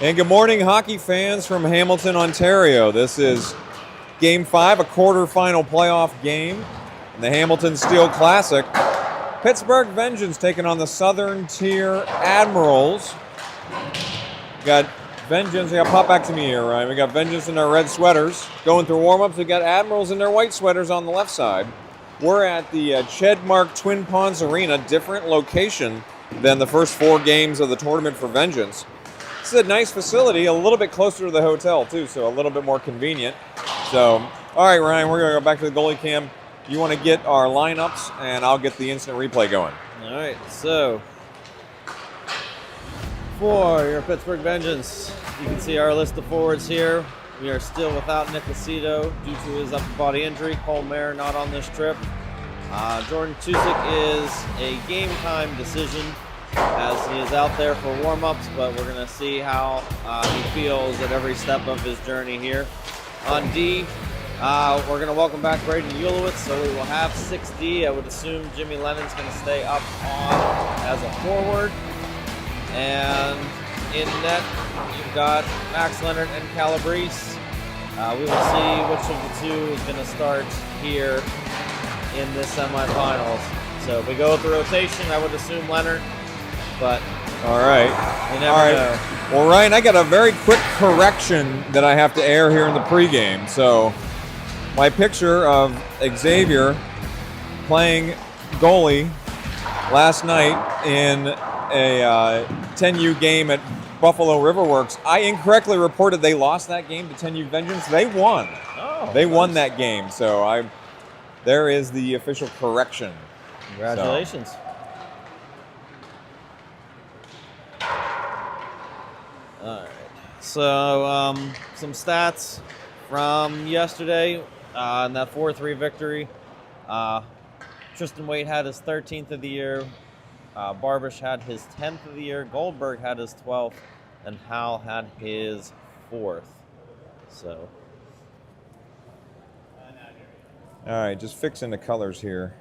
And good morning, hockey fans from Hamilton, Ontario. This is Game 5, a quarterfinal playoff game in the Hamilton Steel Classic. Pittsburgh Vengeance taking on the Southern Tier Admirals. We got Vengeance, pop back to me here, Ryan. We got Vengeance in their red sweaters. Going through warm-ups, we got Admirals in their white sweaters on the left side. We're at the Chedmark Twin Ponds Arena, different location than the first 4 games of the tournament for Vengeance. This is a nice facility, a little bit closer to the hotel too, so a little bit more convenient. So, all right, Ryan, we're gonna go back to the goalie cam. You want to get our lineups, and I'll get the instant replay going. All right, so for your Pittsburgh Vengeance, you can see our list of forwards here. We are still without Nick Aceto due to his upper body injury. Cole Mayer not on this trip. Jordan Chusik is a game time decision as he is out there for warm-ups, but we're going to see how he feels at every step of his journey here. On D, we're going to welcome back Braden Ulowitz, so we will have 6D. I would assume Jimmy Lennon's going to stay up on as a forward. And in net, you've got Max Leonard and Calabrese. We will see which of the two is going to start here in this semifinals. So if we go with the rotation, I would assume Leonard. But all right, you never know. Well, Ryan, I got a very quick correction that I have to air here in the pregame. So my picture of Xavier playing goalie last night in a 10U game at Buffalo Riverworks, I incorrectly reported they lost that game to 10U Vengeance. They won. They won that game. So there is the official correction. Congratulations. All right, so some stats from yesterday in that 4-3 victory. Tristan Waite had his 13th of the year. Barbish had his 10th of the year. Goldberg had his 12th, and Hal had his 4th. So, all right, just fixing the colors here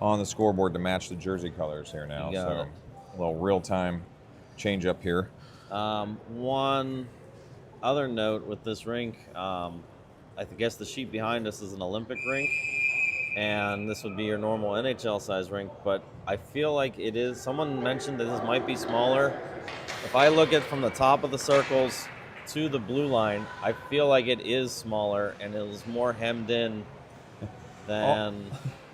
on the scoreboard to match the jersey colors here now. So a little real-time change up here. One other note with this rink, I guess the sheet behind us is an Olympic rink, and this would be your normal NHL size rink, but I feel like it is, someone mentioned that this might be smaller. If I look at from the top of the circles to the blue line, I feel like it is smaller and it is more hemmed in than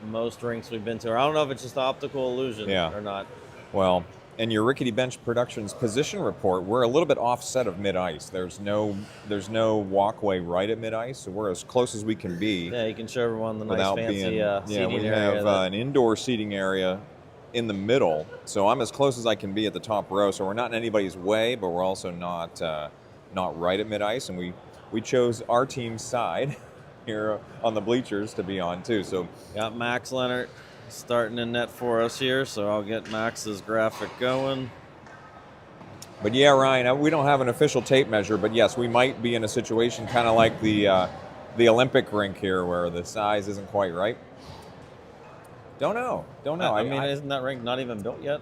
most rinks we've been to. Or I don't know if it's just optical illusion or not. Well, in your Rickety Bench Productions position report, we're a little bit offset of mid-ice. There's no walkway right at mid-ice, so we're as close as we can be. Yeah, you can show everyone the nice fancy seating area. We have an indoor seating area in the middle, so I'm as close as I can be at the top row. So we're not in anybody's way, but we're also not right at mid-ice, and we chose our team's side here on the bleachers to be on too. So got Max Leonard starting in net for us here, so I'll get Max's graphic going. But yeah, Ryan, we don't have an official tape measure, but yes, we might be in a situation kind of like the Olympic rink here where the size isn't quite right. Don't know. I mean, isn't that rink not even built yet?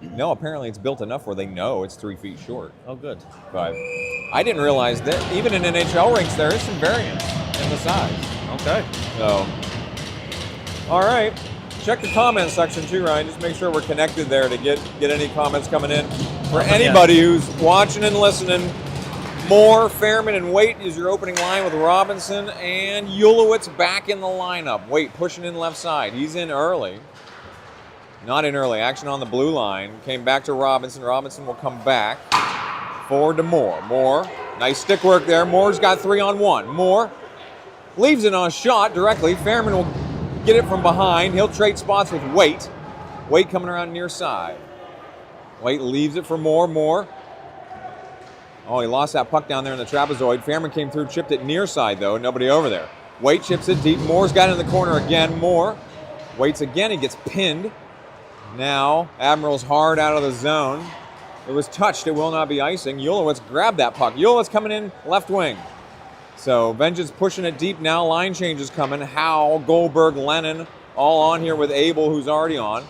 No, apparently it's built enough where they know it's 3 feet short. Oh, good. But I didn't realize that even in NHL rinks there is some variance in the size. Okay. So, all right. Check the comment section too, Ryan. Just make sure we're connected there to get any comments coming in. For anybody who's watching and listening, Moore, Fairman, and Waite is your opening line with Robinson and Ulowitz back in the lineup. Waite pushing in left side. He's in early. Not in early. Action on the blue line. Came back to Robinson. Robinson will come back. Forward to Moore. Moore. Nice stick work there. Moore's got 3-on-1. Moore leaves it on a shot directly. Fairman will get it from behind. He'll trade spots with Waite. Waite coming around near side. Waite leaves it for Moore. Moore. Oh, he lost that puck down there in the trapezoid. Fairman came through, chipped it near side, though. Nobody over there. Waite chips it deep. Moore's got it in the corner again. Moore waits again. He gets pinned. Now, Admirals hard out of the zone. It was touched. It will not be icing. Ulowitz grabbed that puck. Ulowitz coming in left wing. So Vengeance pushing it deep now. Line change is coming. Howe, Goldberg, Lennon, all on here with Abel, who's already on.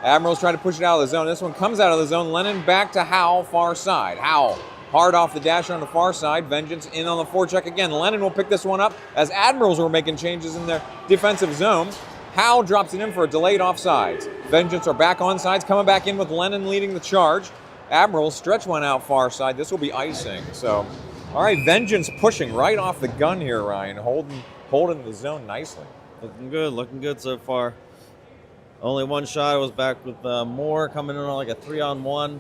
Admirals trying to push it out of the zone. This one comes out of the zone. Lennon back to Howe, far side. Howe Hard off the dash on the far side. Vengeance in on the forecheck again. Lennon will pick this one up as Admirals were making changes in their defensive zone. Howe drops it in for a delayed offsides. Vengeance are back on sides, coming back in with Lennon leading the charge. Admirals stretch one out far side. This will be icing. So, all right, Vengeance pushing right off the gun here, Ryan, holding the zone nicely. Looking good so far. Only one shot. I was back with Moore coming in on like a 3-on-1,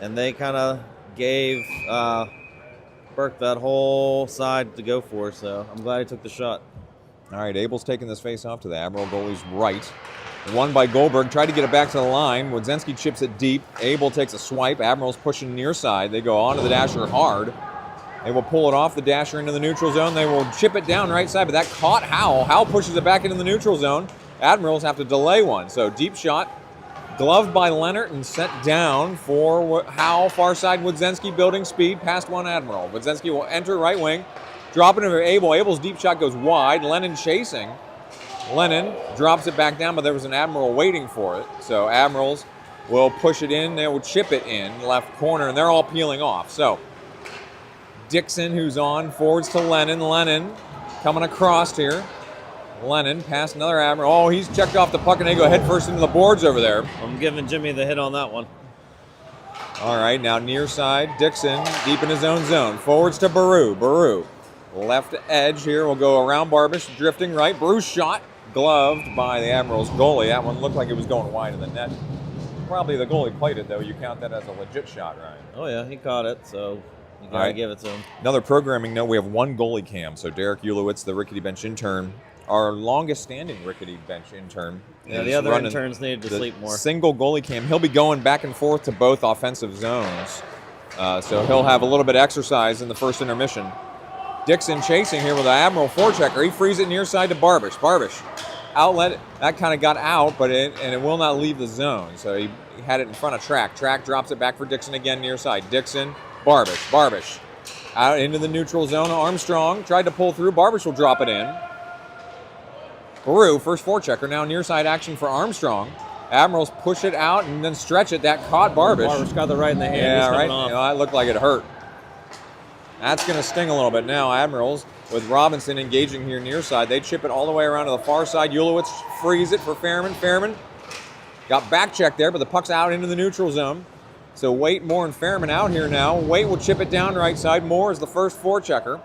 and they kind of gave Burke that whole side to go for, so I'm glad he took the shot. All right, Abel's taking this face off to the Admiral goalie's right. Won by Goldberg, tried to get it back to the line. Wodzinski chips it deep. Abel takes a swipe. Admirals pushing near side. They go onto the dasher hard. They will pull it off the dasher into the neutral zone. They will chip it down right side, but that caught Howell. Howell pushes it back into the neutral zone. Admirals have to delay one. So deep shot, gloved by Leonard and sent down for Howell. Far side, Wodzinski building speed past one Admiral. Wodzinski will enter right wing, dropping it over Abel. Abel's deep shot goes wide. Lennon chasing. Lennon drops it back down, but there was an Admiral waiting for it. So Admirals will push it in. They will chip it in left corner, and they're all peeling off. So Dixon, who's on, forwards to Lennon. Lennon coming across here. Lennon past another Admiral. Oh, he's checked off the puck, and they go head first into the boards over there. I'm giving Jimmy the hit on that one. All right, now near side, Dixon deep in his own zone. Forwards to Baru. Baru, left edge here, will go around Barbish, drifting right. Baru's shot, gloved by the Admirals goalie. That one looked like it was going wide in the net. Probably the goalie played it, though. You count that as a legit shot, Ryan. Oh, yeah, he caught it, so you got to give it to him. Another programming note, we have one goalie cam. So Derek Ulowitz, the Rickety Bench intern, our longest standing Rickety Bench intern. Yeah, the other interns needed to sleep more. Single goalie cam. He'll be going back and forth to both offensive zones. So he'll have a little bit of exercise in the first intermission. Dixon chasing here with an Admiral forechecker. He frees it near side to Barbish. Barbish, outlet, that kind of got out, but it will not leave the zone. So he had it in front of Track. Track drops it back for Dixon again near side. Dixon, Barbish. Barbish out into the neutral zone. Armstrong tried to pull through. Barbish will drop it in. Baru, first forechecker, now near side action for Armstrong. Admirals push it out and then stretch it. That caught Barbish. Barbish got the right in the hand. Yeah, right. That looked like it hurt. That's going to sting a little bit now. Admirals with Robinson engaging here near side. They chip it all the way around to the far side. Ulowitz frees it for Fairman. Fairman got back checked there, but the puck's out into the neutral zone. So Waite, Moore, and Fairman out here now. Waite will chip it down right side. Moore is the first forechecker.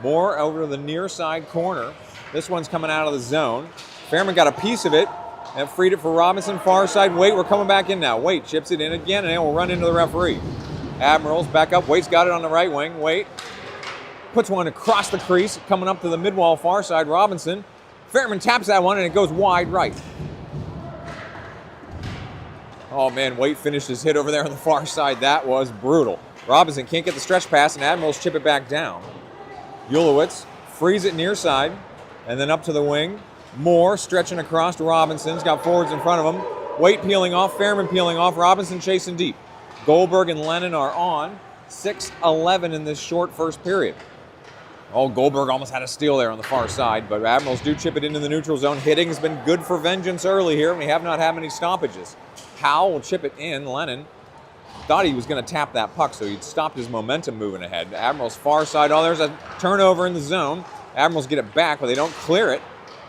Moore over to the near side corner. This one's coming out of the zone. Fairman got a piece of it and freed it for Robinson. Far side, Waite, we're coming back in now. Waite chips it in again, and it will run into the referee. Admirals back up. Waite's got it on the right wing. Waite puts one across the crease, coming up to the mid-wall far side. Robinson. Fairman taps that one, and it goes wide right. Oh, man, Waite finished his hit over there on the far side. That was brutal. Robinson can't get the stretch pass, and Admirals chip it back down. Ulowitz frees it near side. And then up to the wing. Moore stretching across to Robinson's got forwards in front of him. Waite peeling off, Fairman peeling off, Robinson chasing deep. Goldberg and Lennon are on. 6-11 in this short first period. Oh, Goldberg almost had a steal there on the far side, but Admirals do chip it into the neutral zone. Hitting has been good for Vengeance early here, and we have not had many stoppages. Howe will chip it in. Lennon thought he was going to tap that puck, so he'd stopped his momentum moving ahead. Admirals far side. Oh, there's a turnover in the zone. Admirals get it back, but they don't clear it.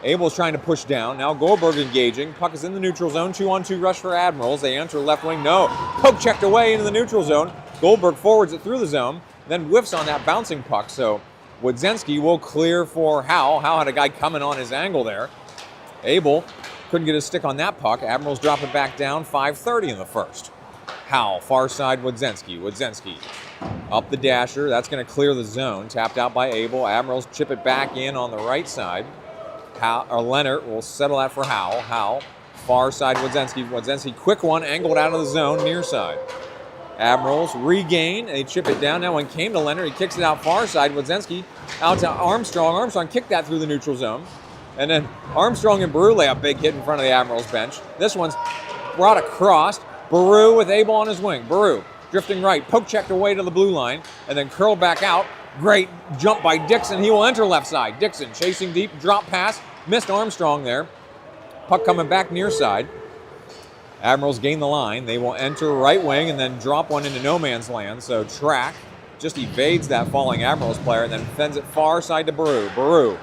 Abel's trying to push down. Now Goldberg engaging. Puck is in the neutral zone. 2-on-2 rush for Admirals. They enter left wing. No. Poke checked away into the neutral zone. Goldberg forwards it through the zone, then whiffs on that bouncing puck. So Wodzinski will clear for Howe. Howe had a guy coming on his angle there. Abel couldn't get his stick on that puck. Admirals drop it back down. 5:30 in the first. Howe, far side, Wodzinski. Wodzinski up the dasher. That's going to clear the zone. Tapped out by Abel. Admirals chip it back in on the right side. Leonard will settle that for Howe. Howe, far side, Wodzinski. Wodzinski, quick one, angled out of the zone, near side. Admirals regain. They chip it down. Now one came to Leonard. He kicks it out far side. Wodzinski out to Armstrong. Armstrong kicked that through the neutral zone. And then Armstrong and Baru lay a big hit in front of the Admirals bench. This one's brought across. Baru with Abel on his wing. Baru drifting right, poke checked away to the blue line, and then curled back out. Great jump by Dixon. He will enter left side. Dixon chasing deep, drop pass, missed Armstrong there. Puck coming back near side. Admirals gain the line. They will enter right wing and then drop one into no man's land. So Track just evades that falling Admirals player and then sends it far side to Baru. Baru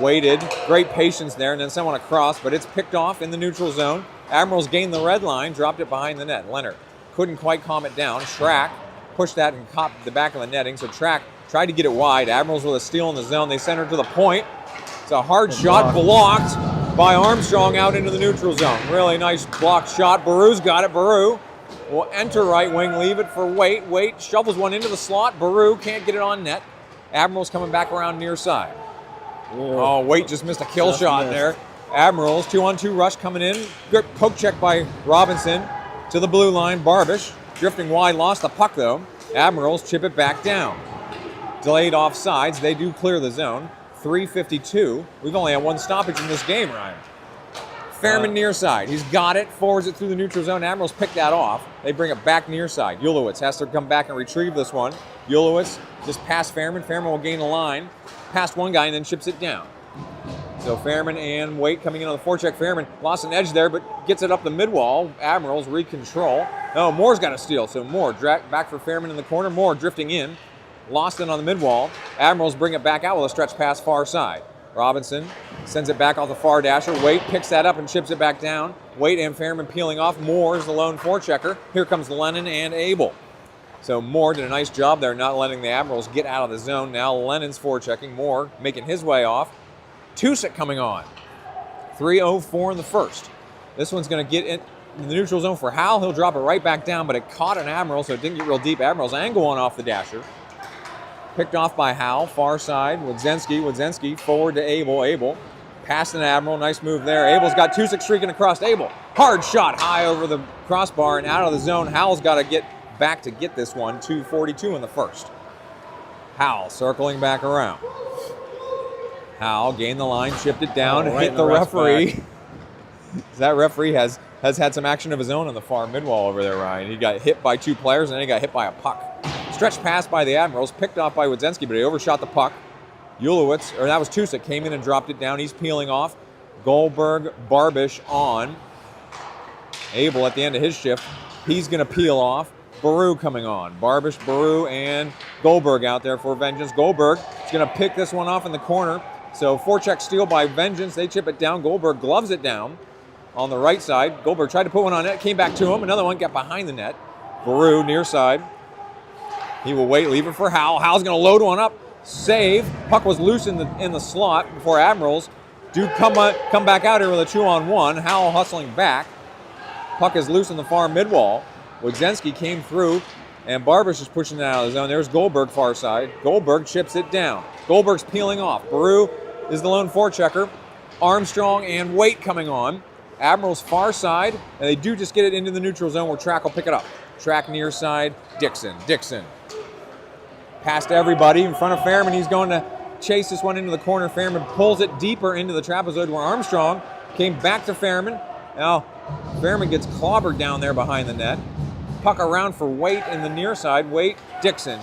waited, great patience there, and then sent one across, but it's picked off in the neutral zone. Admirals gained the red line, dropped it behind the net. Leonard couldn't quite calm it down. Schrack pushed that and caught the back of the netting, so Track tried to get it wide. Admirals with a steal in the zone. They sent her to the point. It's a hard shot blocked by Armstrong out into the neutral zone. Really nice blocked shot. Baru's got it. Baru will enter right wing, leave it for Waite. Waite shovels one into the slot. Baru can't get it on net. Admirals coming back around near side. Oh, Waite just missed a kill shot there. Admirals, 2-on-2 rush coming in. Good poke check by Robinson to the blue line. Barbish drifting wide, lost the puck though. Admirals chip it back down. Delayed offsides. They do clear the zone. 3:52. We've only had one stoppage in this game, Ryan. Fairman near side. He's got it. Forwards it through the neutral zone. Admirals pick that off. They bring it back near side. Ulowitz has to come back and retrieve this one. Ulowitz just past Fairman. Fairman will gain a line. Past one guy and then chips it down. So Fairman and Waite coming in on the forecheck. Fairman lost an edge there, but gets it up the mid-wall. Admirals recontrol. No, Moore's got a steal. So Moore back for Fairman in the corner. Moore drifting in. Lost it on the mid-wall. Admirals bring it back out with a stretch pass far side. Robinson sends it back off the far dasher. Waite picks that up and chips it back down. Waite and Fairman peeling off. Moore is the lone forechecker. Here comes Lennon and Abel. So Moore did a nice job there not letting the Admirals get out of the zone. Now Lennon's forechecking. Moore making his way off. Tusick coming on. 3:04 in the first. This one's going to get in the neutral zone for Howell. He'll drop it right back down, but it caught an Admiral, so it didn't get real deep. Admirals angle one off the dasher. Picked off by Howell, far side. Wodzinski forward to Abel. Abel past an Admiral, nice move there. Abel's got Tusick streaking across Abel. Hard shot high over the crossbar and out of the zone. Howell's got to get back to get this one. 2:42 in the first. Howell circling back around. Howell gained the line, chipped it down, right hit the referee. That referee has had some action of his own on the far mid-wall over there, Ryan. He got hit by two players and then he got hit by a puck. Stretch pass by the Admirals, picked off by Wodzinski, but he overshot the puck. Ulowitz, or that was Tusick, came in and dropped it down. He's peeling off. Goldberg, Barbish on. Abel at the end of his shift. He's going to peel off. Baru coming on. Barbish, Baru, and Goldberg out there for Vengeance. Goldberg is going to pick this one off in the corner. So forecheck steal by Vengeance. They chip it down. Goldberg gloves it down on the right side. Goldberg tried to put one on net, came back to him. Another one got behind the net. Baru near side. He will wait, leave it for Howell. Howell's going to load one up. Save. Puck was loose in the slot before Admirals do come back out here with a 2-on-1. Howell hustling back. Puck is loose in the far mid-wall. Wodzinski came through, and Barbish is pushing it out of the zone. There's Goldberg far side. Goldberg chips it down. Goldberg's peeling off. Baru is the lone forechecker. Armstrong and Waite coming on. Admirals far side, and they do just get it into the neutral zone where Track will pick it up. Track near side, Dixon. Past everybody in front of Fairman. He's going to chase this one into the corner. Fairman pulls it deeper into the trapezoid where Armstrong came back to Fairman. Now, Fairman gets clobbered down there behind the net. Puck around for Waite in the near side. Waite, Dixon.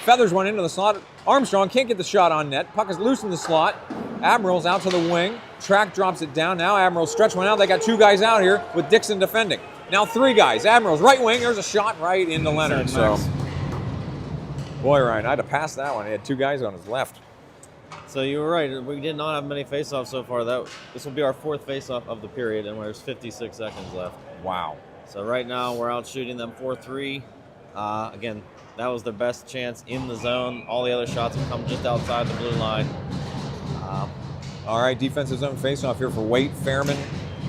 Feathers one into the slot. Armstrong can't get the shot on net. Puck is loose in the slot. Admirals out to the wing. Track drops it down. Now Admirals stretch one out. They got two guys out here with Dixon defending. Now three guys. Admirals right wing. There's a shot right into Leonard. So, boy, Ryan, I had to pass that one. He had two guys on his left. So you were right. We did not have many faceoffs so far. This will be our fourth faceoff of the period, and there's 56 seconds left. Wow. So right now we're out shooting them 4-3. Again, that was their best chance in the zone. All the other shots have come just outside the blue line. All right, defensive zone faceoff here for Waite. Fairman,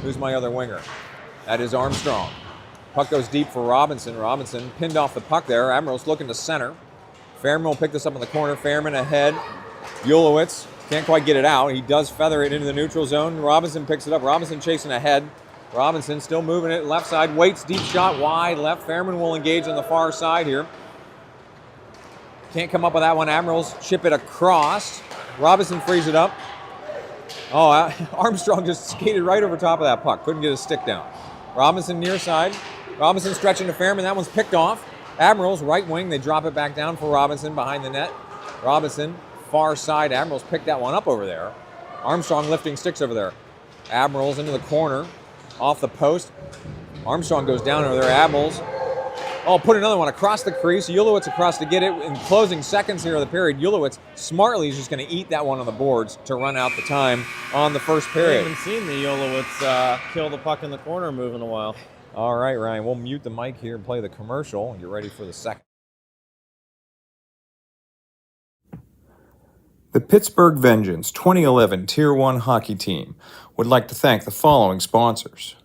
who's my other winger? That is Armstrong. Puck goes deep for Robinson. Robinson pinned off the puck there. Admirals looking to center. Fairman will pick this up in the corner. Fairman ahead. Ulowitz can't quite get it out. He does feather it into the neutral zone. Robinson picks it up. Robinson chasing ahead. Robinson still moving it left side. Waits deep shot wide left. Fairman will engage on the far side here. Can't come up with that one. Admirals chip it across. Robinson frees it up. Oh, Armstrong just skated right over top of that puck. Couldn't get his stick down. Robinson near side. Robinson stretching to Fairman. That one's picked off. Admirals right wing. They drop it back down for Robinson behind the net. Robinson far side. Admirals picked that one up over there. Armstrong lifting sticks over there. Admirals into the corner. Off the post. Armstrong goes down over there. Admirals Oh, put another one across the crease. Ulowitz across to get it in closing seconds here of the period. Ulowitz smartly is just going to eat that one on the boards to run out the time on the first I period. haven't seen the Ulowitz kill the puck in the corner move in a while. All right, Ryan, we'll mute the mic here and play the commercial and get ready for the second. The Pittsburgh Vengeance 2011 Tier 1 hockey team would like to thank the following sponsors: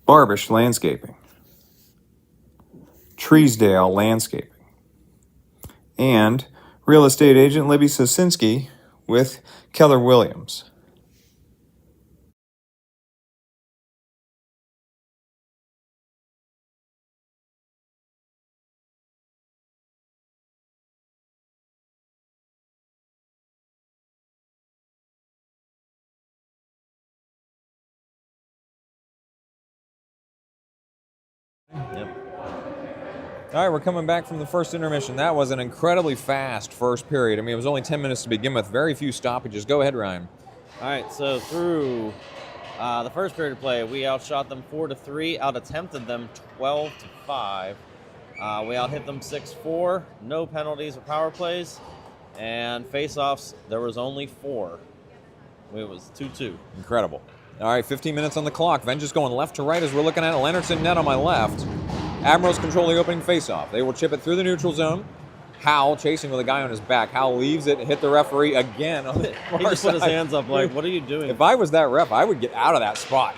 Barbish Landscaping, Treesdale Landscaping, and real estate agent Libby Sosinski with Keller Williams. Yep. All right, we're coming back from the first intermission. That was an incredibly fast first period. I mean, it was only 10 minutes to begin with. Very few stoppages. Go ahead, Ryan. All right, so through the first period of play, we outshot them 4-3, out-attempted them 12-5. We out-hit them 6-4, no penalties or power plays, and face-offs, there was only 4. It was 2-2. Incredible. All right, 15 minutes on the clock. Vengeance going left to right as we're looking at it. Leonardson net on my left. Admirals control the opening faceoff. They will chip it through the neutral zone. Howell chasing with a guy on his back. Howell leaves it, hit the referee again on the far He just side. put his hands up like, what are you doing? If I was that ref, I would get out of that spot.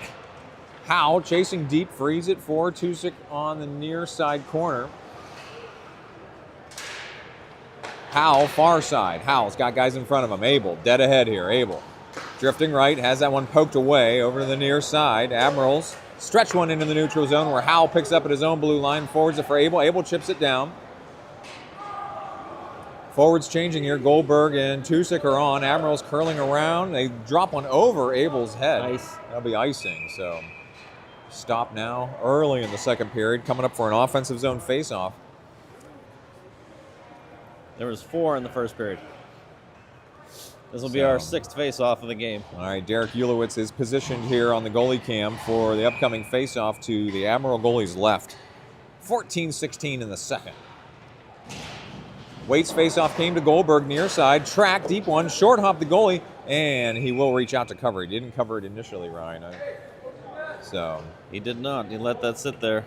Howell chasing deep, frees it for Tusick on the near side corner. Howell, far side. Howell's got guys in front of him. Abel, dead ahead here. Abel drifting right, has that one poked away over to the near side. Admirals stretch one into the neutral zone where Howell picks up at his own blue line, forwards it for Abel. Abel chips it down. Forwards changing here. Goldberg and Tusick are on. Admirals curling around. They drop one over Abel's head. Nice. That'll be icing. So stop now early in the second period, coming up for an offensive zone faceoff. There was 4 in the first period. This will be our 6th face-off of the game. All right, Derek Ulowitz is positioned here on the goalie cam for the upcoming face-off to the Admiral goalie's left. 14-16 in the second. Waits face-off came to Goldberg near side. Track, deep one, short hop the goalie, and he will reach out to cover. He didn't cover it initially, Ryan. So He did not. He let that sit there.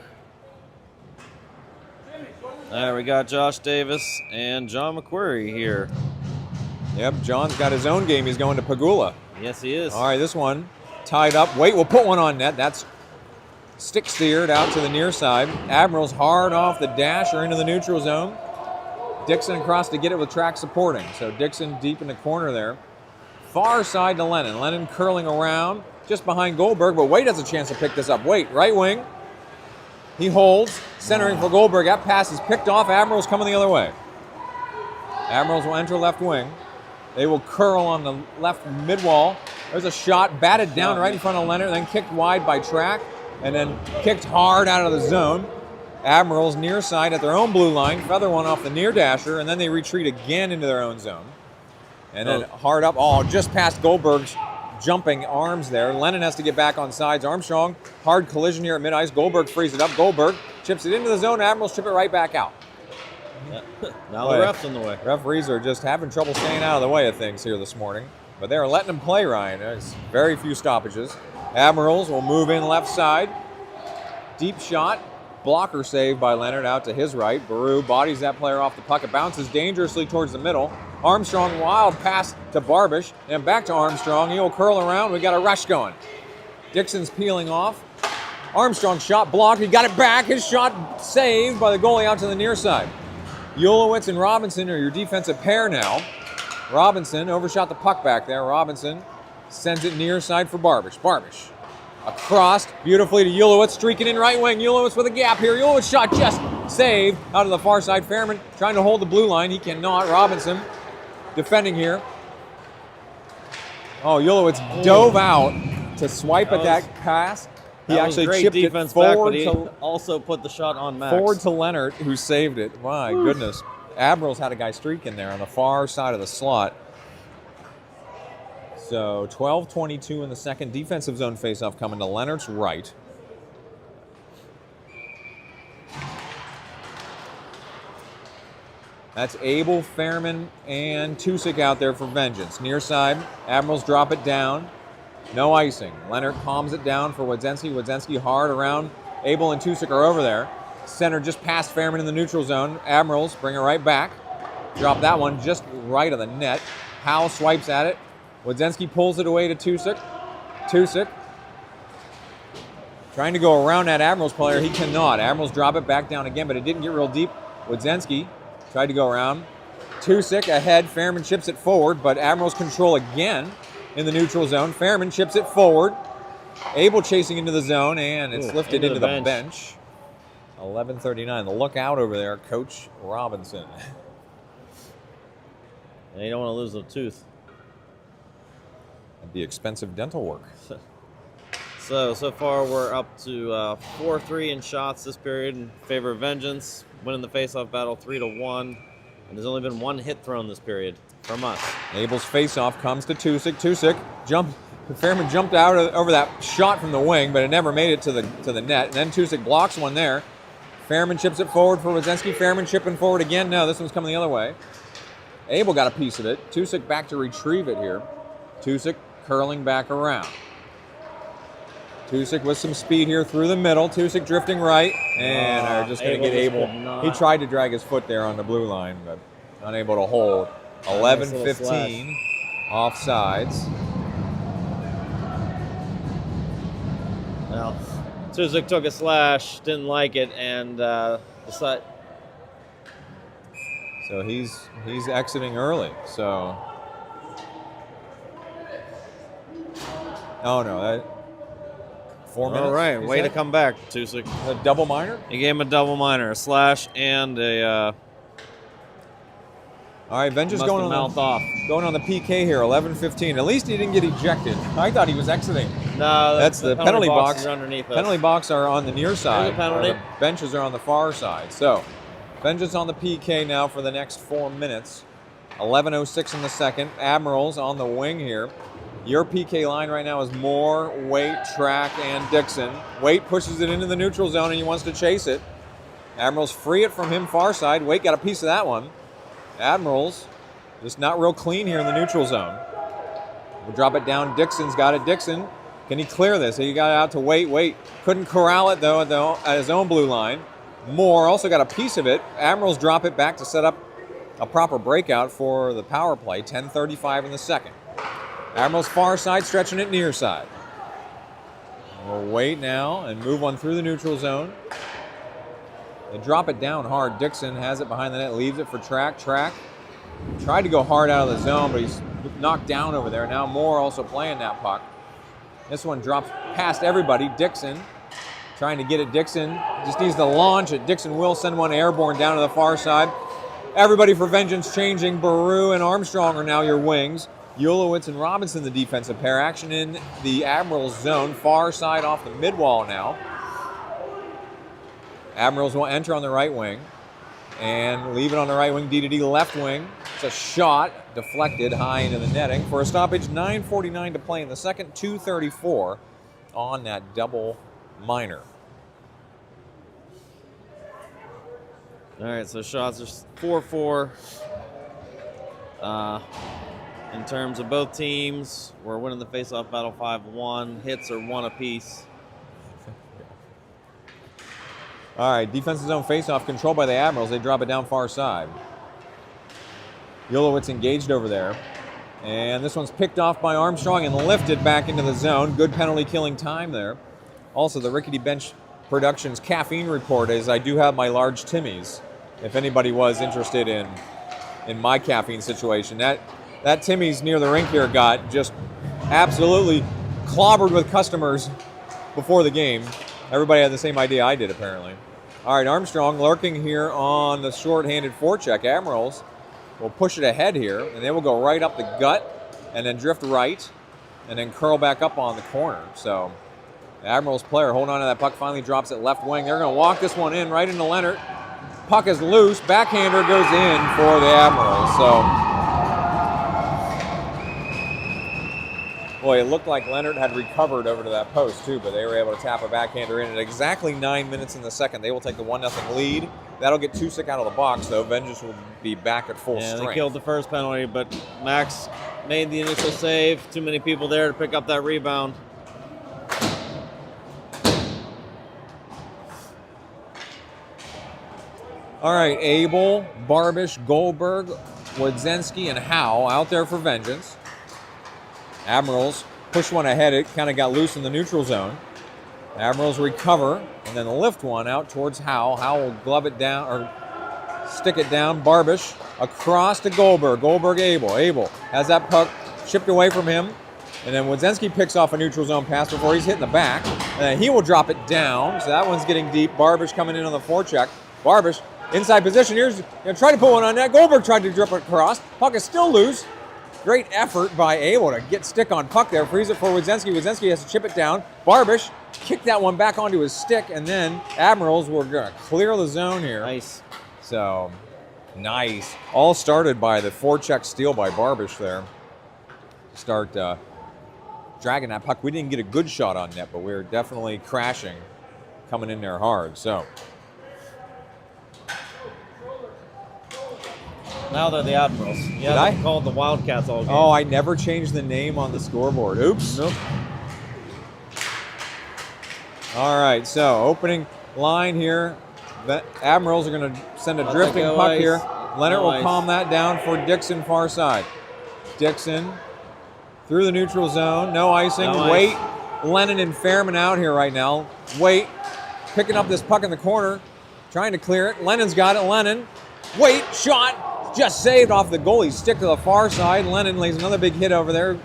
All right, we got Josh Davis and John McQuarrie here. Yep, John's got his own game. He's going to Pagula. Yes, he is. All right, this one tied up. Wait, we'll put one on net. That's stick steered out to the near side. Admirals hard off the dash or into the neutral zone. Dixon across to get it with track supporting. So Dixon deep in the corner there. Far side to Lennon. Lennon curling around just behind Goldberg, but Wade has a chance to pick this up. Wade, right wing. He holds, centering for Goldberg. That pass is picked off. Admirals coming the other way. Admirals will enter left wing. They will curl on the left mid-wall. There's a shot batted down right in front of Leonard, then kicked wide by Track, and then kicked hard out of the zone. Admirals near side at their own blue line, feather one off the near dasher, and then they retreat again into their own zone. And then hard up, just past Goldberg's jumping arms there. Lennon has to get back on sides. Armstrong, hard collision here at mid-ice. Goldberg frees it up. Goldberg chips it into the zone. Admirals chip it right back out. Yeah. Now the ref's in the way. Referees are just having trouble staying out of the way of things here this morning. But they're letting them play, Ryan. There's very few stoppages. Admirals will move in left side. Deep shot. Blocker save by Leonard out to his right. Baru bodies that player off the puck. It bounces dangerously towards the middle. Armstrong, wild pass to Barbish. And back to Armstrong. He'll curl around. We got a rush going. Dixon's peeling off. Armstrong shot blocked. He got it back. His shot saved by the goalie out to the near side. Ulowitz and Robinson are your defensive pair now. Robinson overshot the puck back there. Robinson sends it near side for Barbish. Barbish across beautifully to Ulowitz, streaking in right wing. Ulowitz with a gap here. Ulowitz shot just saved out of the far side. Fairman trying to hold the blue line. He cannot. Robinson defending here. Ulowitz dove out to swipe at that pass. He actually chipped it forward back, but he also put the shot on Max. Forward to Leonard, who saved it. My goodness. Admirals had a guy streaking there on the far side of the slot. So 12-22 in the second. Defensive zone faceoff coming to Leonard's right. That's Abel, Fairman, and Tusick out there for Vengeance. Near side, Admirals drop it down. No icing. Leonard calms it down for Wadzenski. Wadzenski hard around. Abel and Tusick are over there. Center just past Fairman in the neutral zone. Admirals bring it right back. Drop that one just right of the net. Howell swipes at it. Wadzenski pulls it away to Tusick. Tusick trying to go around that Admirals player. He cannot. Admirals drop it back down again, but it didn't get real deep. Wadzenski tried to go around. Tusick ahead. Fairman chips it forward, but Admirals control again in the neutral zone. Fairman chips it forward. Abel chasing into the zone, and it's lifted into the bench. 11:39. The look out over there, Coach Robinson. And you don't want to lose a tooth. That'd be expensive dental work. So far we're up to 4-3 in shots this period in favor of Vengeance, winning the face-off battle 3-1, and there's only been one hit thrown this period from us. Abel's face-off comes to Tusick. Tusick Fairman jumped out over that shot from the wing, but it never made it to the net. And then Tusick blocks one there. Fairman chips it forward for Wadzenski. Fairman chipping forward again. No, this one's coming the other way. Abel got a piece of it. Tusick back to retrieve it here. Tusick curling back around. Tusick with some speed here through the middle. Tusick drifting right, and are just going to get Abel. He tried to drag his foot there on the blue line, but unable to hold. 11-15 offsides. Well, Tusick took a slash, didn't like it, and decided. So he's exiting early. So. Oh no, that 4 minutes. All right, way to come back, Tusick. A double minor? He gave him a double minor, a slash and a. All right, Vengeance going on the PK here, 11-15. At least he didn't get ejected. I thought he was exiting. No, that's the penalty box. Underneath us. Penalty box are on the near side. Penalty. The benches are on the far side. So, Vengeance on the PK now for the next 4 minutes. 11:06 in the second. Admirals on the wing here. Your PK line right now is Moore, Waite, Track, and Dixon. Waite pushes it into the neutral zone and he wants to chase it. Admirals free it from him far side. Waite got a piece of that one. Admirals just not real clean here in the neutral zone. We'll drop it down. Dixon's got it. Dixon, can he clear this? He got it out to Waite. Waite couldn't corral it though at his own blue line. Moore also got a piece of it. Admirals drop it back to set up a proper breakout for the power play. 10:35 in the second. Admirals far side stretching it near side. We'll wait now and move on through the neutral zone. They drop it down hard. Dixon has it behind the net, leaves it for Track. Track tried to go hard out of the zone, but he's knocked down over there. Now Moore also playing that puck. This one drops past everybody. Dixon trying to get it. Dixon just needs to launch it. Dixon will send one airborne down to the far side. Everybody for Vengeance changing. Baru and Armstrong are now your wings. Ulowitz and Robinson, the defensive pair. Action in the Admirals zone. Far side off the mid wall now. Admirals will enter on the right wing and leave it on the right wing. D-to-D left wing. It's a shot deflected high into the netting for a stoppage. 9:49 to play in the second. 2:34 on that double minor. All right, so shots are 4-4. In terms of both teams, we're winning the face-off battle 5-1. Hits are 1 apiece. All right, defensive zone face-off controlled by the Admirals. They drop it down far side. Ulowitz engaged over there. And this one's picked off by Armstrong and lifted back into the zone. Good penalty killing time there. Also, the Rickety Bench Productions caffeine report is I do have my large Timmy's, if anybody was interested in my caffeine situation. That Timmy's near the rink here got just absolutely clobbered with customers before the game. Everybody had the same idea I did, apparently. All right, Armstrong lurking here on the short-handed forecheck. Admirals will push it ahead here, and they will go right up the gut and then drift right and then curl back up on the corner. So the Admirals player holding on to that puck, finally drops it left wing. They're going to walk this one in right into Leonard. Puck is loose. Backhander goes in for the Admirals. So, boy, it looked like Leonard had recovered over to that post, too, but they were able to tap a backhander in at exactly 9 minutes in the second. They will take the 1-0 lead That'll get Tusick out of the box, though. Vengeance will be back at full Yeah, strength. they killed the first penalty, but Max made the initial save. Too many people there to pick up that rebound. All right, Abel, Barbish, Goldberg, Wodzinski, and Howe out there for Vengeance. Admirals push one ahead. It kind of got loose in the neutral zone. Admirals recover and then lift one out towards Howe. Howe will glove it down or stick it down. Barbish across to Goldberg. Goldberg, Abel. Abel has that puck chipped away from him. And then Wodzinski picks off a neutral zone pass before he's hitting the back. And then he will drop it down. So that one's getting deep. Barbish coming in on the forecheck. Barbish inside position. Here's trying to put one on net. Goldberg tried to drip it across. Puck is still loose. Great effort by Abel to get stick on puck there. Freeze it for Wodzinski. Wodzinski has to chip it down. Barbish kicked that one back onto his stick, and then Admirals were going to clear the zone here. Nice. So, nice. All started by the forecheck steal by Barbish there. Start dragging that puck. We didn't get a good shot on net, but we were definitely crashing, coming in there hard. So, now they're the Admirals. Yeah, they're called the Wildcats all game. Oh, I never changed the name on the scoreboard. Oops. Nope. All right, so opening line here. The Admirals are going to send a drifting puck here. Leonard will calm that down for Dixon far side. Dixon through the neutral zone. No icing. Wait. Lennon and Fairman out here right now. Wait. Picking up this puck in the corner. Trying to clear it. Lennon's got it. Lennon. Wait. Shot. Just saved off the goalie's stick to the far side. Lennon lays another big hit over there.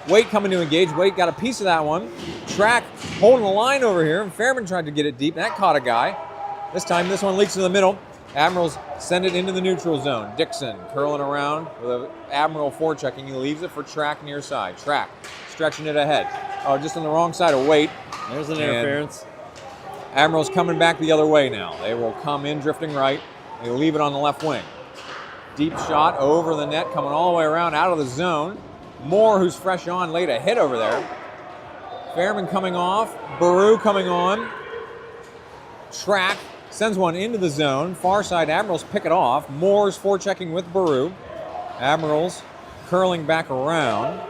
Wait coming to engage. Wait got a piece of that one. Track holding the line over here. And Fairman tried to get it deep. And that caught a guy. This time this one leaks in the middle. Admirals send it into the neutral zone. Dixon curling around with an Admiral forechecking. He leaves it for Track near side. Track stretching it ahead. Oh, just on the wrong side of Wait. There's an interference. Admirals coming back the other way now. They will come in drifting right. They leave it on the left wing. Deep shot over the net, coming all the way around out of the zone. Moore, who's fresh on, laid a hit over there. Fairman coming off. Baru coming on. Track sends one into the zone. Far side Admirals pick it off. Moore's forechecking with Baru. Admirals curling back around.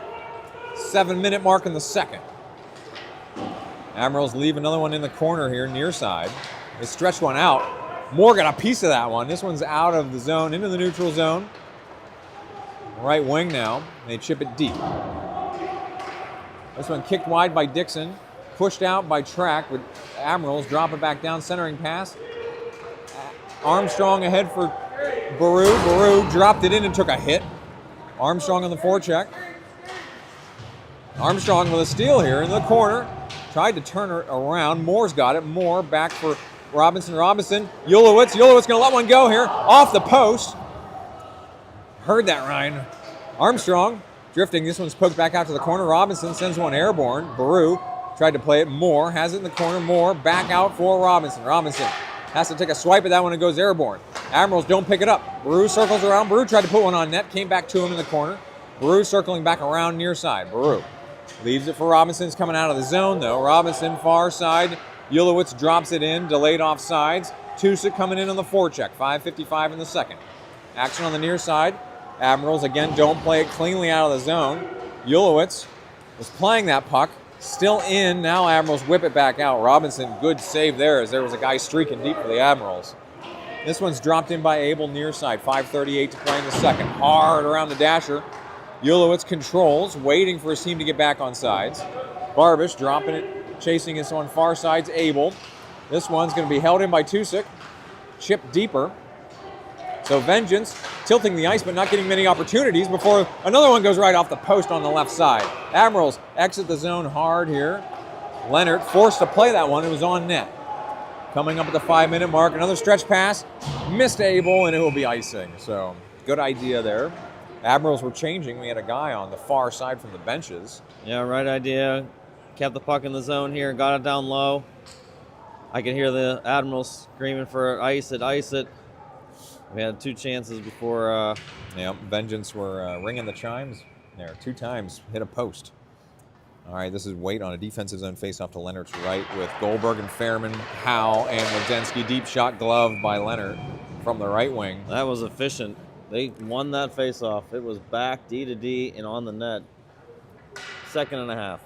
7-minute mark in the second. Admirals leave another one in the corner here, near side. They stretch one out. Moore got a piece of that one. This one's out of the zone, into the neutral zone. Right wing now. They chip it deep. This one kicked wide by Dixon. Pushed out by Track with Admirals. Drop it back down, centering pass. Armstrong ahead for Baru. Baru dropped it in and took a hit. Armstrong on the forecheck. Armstrong with a steal here in the corner. Tried to turn her around. Moore's got it. Moore back for Robinson. Ulowitz going to let one go here. Off the post. Heard that, Ryan. Armstrong drifting. This one's poked back out to the corner. Robinson sends one airborne. Baru tried to play it. Moore has it in the corner. Moore back out for Robinson. Robinson has to take a swipe at that one and goes airborne. Admirals don't pick it up. Baru circles around. Baru tried to put one on net. Came back to him in the corner. Baru circling back around near side. Baru leaves it for Robinson's coming out of the zone, though. Robinson far side. Ulowitz drops it in. Delayed offsides. Tusick coming in on the forecheck. 5:55 in the second. Action on the near side. Admirals, again, don't play it cleanly out of the zone. Ulowitz was playing that puck. Still in. Now Admirals whip it back out. Robinson, good save there as there was a guy streaking deep for the Admirals. This one's dropped in by Abel near side. 5:38 to play in the second. Hard around the dasher. Ulowitz controls, waiting for his team to get back on sides. Barbish dropping it, chasing this on far side's Abel. This one's going to be held in by Tusick. Chipped deeper. So Vengeance tilting the ice but not getting many opportunities before another one goes right off the post on the left side. Admirals exit the zone hard here. Leonard forced to play that one. It was on net. Coming up at the 5-minute mark, another stretch pass. Missed Abel and it will be icing. So good idea there. Admirals were changing. We had a guy on the far side from the benches. Yeah, right idea. Kept the puck in the zone here, got it down low. I could hear the Admirals screaming for ice it, ice it. We had two chances before. Yeah, Vengeance were ringing the chimes there. 2 times, hit a post. All right, this is Waite on a defensive zone face-off to Leonard's right with Goldberg and Fairman, Howe, and Wodzinski. Deep shot glove by Leonard from the right wing. That was efficient. They won that face-off. It was back D to D and on the net. 2nd and a half.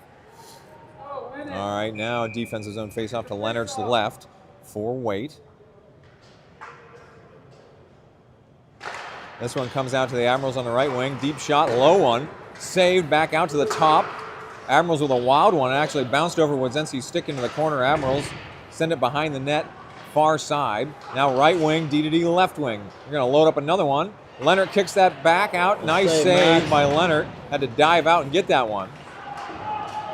All right, now defensive zone face-off to Leonard's left for Waite. This one comes out to the Admirals on the right wing. Deep shot, low one. Saved back out to the top. Admirals with a wild one. It actually bounced over Wodzinski's stick into the corner. Admirals send it behind the net, far side. Now right wing, D to D left wing. We're going to load up another one. Leonard kicks that back out. Nice save by Leonard. Had to dive out and get that one.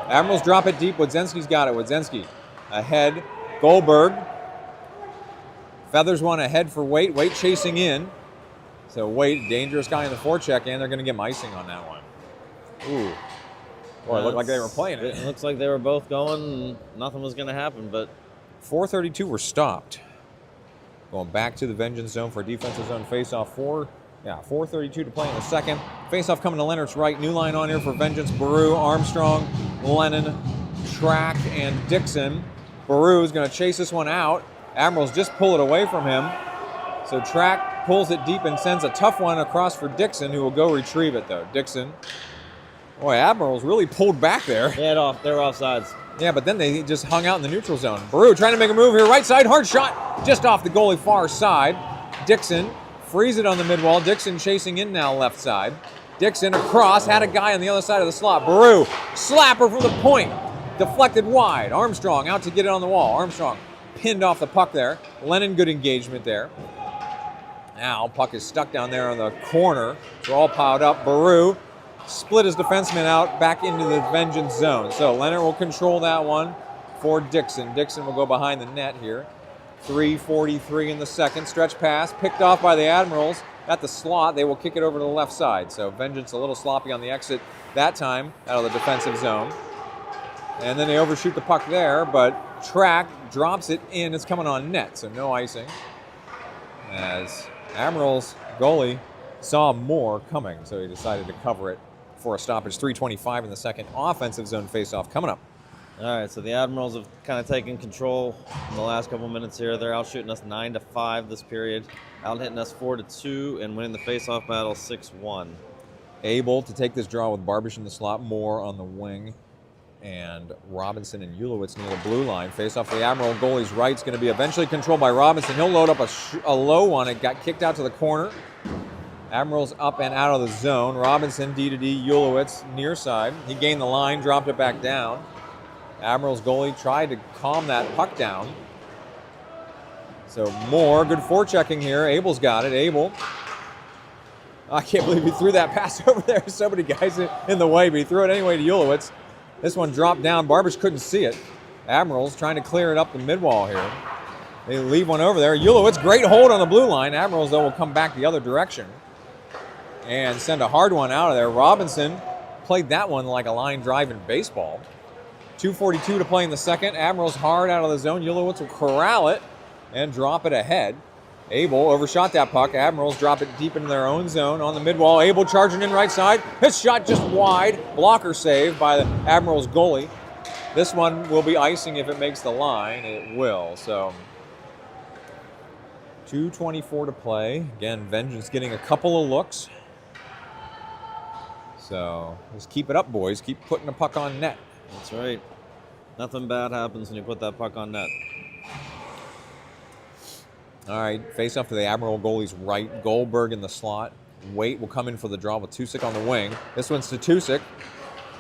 Admirals drop it deep. Wodzinski's got it. Wodzinski ahead. Goldberg feathers one ahead for Waite. Waite chasing in. So Waite, dangerous guy in the forecheck, and they're going to get him icing on that one. Ooh. Boy, it looked like they were playing it. It looks like they were both going and nothing was going to happen, but 4:32 were stopped. Going back to the Vengeance zone for defensive zone face-off. 4:32 to play in the second. Face-off coming to Leonard's right. New line on here for Vengeance. Baru, Armstrong, Lennon, Track, and Dixon. Baru is going to chase this one out. Admirals just pull it away from him. So Track pulls it deep and sends a tough one across for Dixon, who will go retrieve it, though. Dixon. Boy, Admirals really pulled back there. they were offsides. Yeah, but then they just hung out in the neutral zone. Baru trying to make a move here. Right side, hard shot. Just off the goalie far side. Dixon frees it on the mid wall. Dixon chasing in now left side. Dixon across, had a guy on the other side of the slot. Baru, slapper from the point. Deflected wide. Armstrong out to get it on the wall. Armstrong pinned off the puck there. Lennon, good engagement there. Now, puck is stuck down there on the corner. They're all piled up. Baru split his defenseman out back into the Vengeance zone. So Leonard will control that one for Dixon. Dixon will go behind the net here. 3:43 in the second. Stretch pass picked off by the Admirals at the slot. They will kick it over to the left side. So Vengeance a little sloppy on the exit that time out of the defensive zone. And then they overshoot the puck there, but Track drops it in. It's coming on net, so no icing. As Admirals goalie saw more coming, so he decided to cover it for a stoppage. 3:25 in the second. Offensive zone faceoff coming up. All right, so the Admirals have kind of taken control in the last couple minutes here. They're out shooting us 9-5 this period, out hitting us 4-2, and winning the faceoff battle 6-1. Able to take this draw with Barbish in the slot, Moore on the wing, and Robinson and Ulowitz near the blue line. Face off the Admiral goalie's right is going to be eventually controlled by Robinson. He'll load up a low one. It got kicked out to the corner. Admirals up and out of the zone. Robinson, D to D, Ulowitz near side. He gained the line, dropped it back down. Admirals goalie tried to calm that puck down. So Moore, good forechecking here. Abel's got it. Abel. I can't believe he threw that pass over there. So many guys in the way, but he threw it anyway to Ulowitz. This one dropped down. Barbish couldn't see it. Admirals trying to clear it up the mid-wall here. They leave one over there. Ulowitz, great hold on the blue line. Admirals, though, will come back the other direction and send a hard one out of there. Robinson played that one like a line drive in baseball. 2:42 to play in the second. Admirals hard out of the zone. Ulowitz will corral it and drop it ahead. Abel overshot that puck. Admirals drop it deep into their own zone on the mid-wall. Abel charging in right side. His shot just wide. Blocker save by the Admirals goalie. This one will be icing if it makes the line. It will. So 2:24 to play. Again, Vengeance getting a couple of looks. So just keep it up, boys. Keep putting the puck on net. That's right. Nothing bad happens when you put that puck on net. All right, face off to the Admiral goalie's right. Goldberg in the slot. Waite will come in for the draw with Tusik on the wing. This one's to Tusik.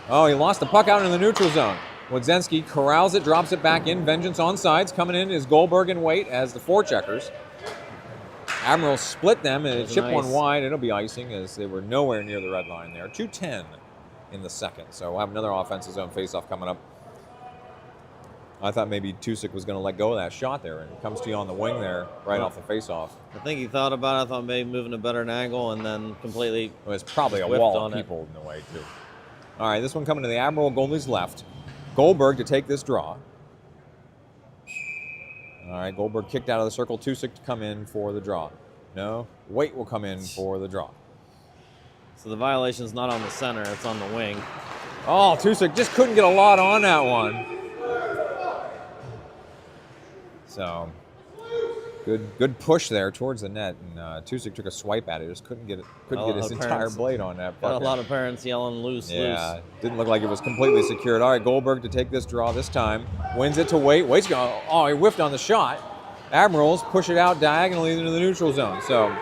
Oh, he lost the puck out in the neutral zone. Wodzinski corrals it, drops it back in. Vengeance on sides. Coming in is Goldberg and Waite as the forecheckers. Admirals split them and it chipped one wide. It'll be icing as they were nowhere near the red line there. 2:10 in the second. So we'll have another offensive zone faceoff coming up. I thought maybe Tusik was going to let go of that shot there, and it comes to you on the wing there, right off the faceoff. I think he thought about it. I thought maybe moving a better angle and then completely. Well, it's probably a wall of people in the way, too. All right, this one coming to the Admiral goalie's left. Goldberg to take this draw. All right, Goldberg kicked out of the circle. Tusik to come in for the draw. No, Waite will come in for the draw. So the violation's not on the center, it's on the wing. Oh, Tusick just couldn't get a lot on that one. So, good push there towards the net, and Tusick took a swipe at it. Just couldn't get his entire blade on that. Got a lot of parents yelling loose, yeah, loose. didn't look like it was completely secured. All right, Goldberg to take this draw this time. Wins it to Waite. Waite's going, oh, he whiffed on the shot. Admirals push it out diagonally into the neutral zone. So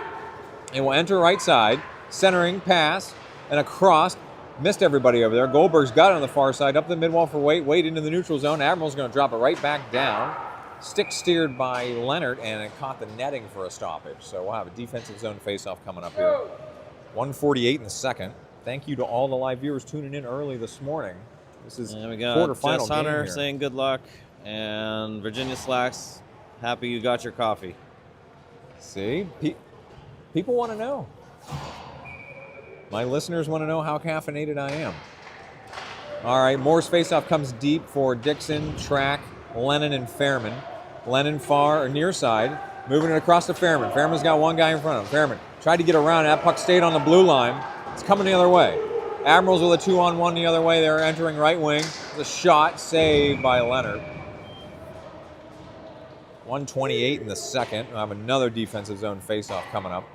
it will enter right side, centering pass, and across. Missed everybody over there. Goldberg's got it on the far side, up the mid-wall for Waite. Waite into the neutral zone. Admiral's going to drop it right back down. Stick steered by Leonard, and it caught the netting for a stoppage. So we'll have a defensive zone face-off coming up here. 1:48 in the second. Thank you to all the live viewers tuning in early this morning. This is quarterfinal Jess Hunter game here. saying good luck, and Virginia Slacks, happy you got your coffee. See, people want to know. My listeners want to know how caffeinated I am. All right, Moore's faceoff comes deep for Dixon, Track, Lennon, and Fairman. Lennon far or near side, moving it across to Fairman. Fairman's got one guy in front of him. Fairman tried to get around. That puck stayed on the blue line. It's coming the other way. Admirals with a 2-on-1 the other way. They're entering right wing. The shot saved by Leonard. 1:28 in the second. We'll have another defensive zone faceoff coming up.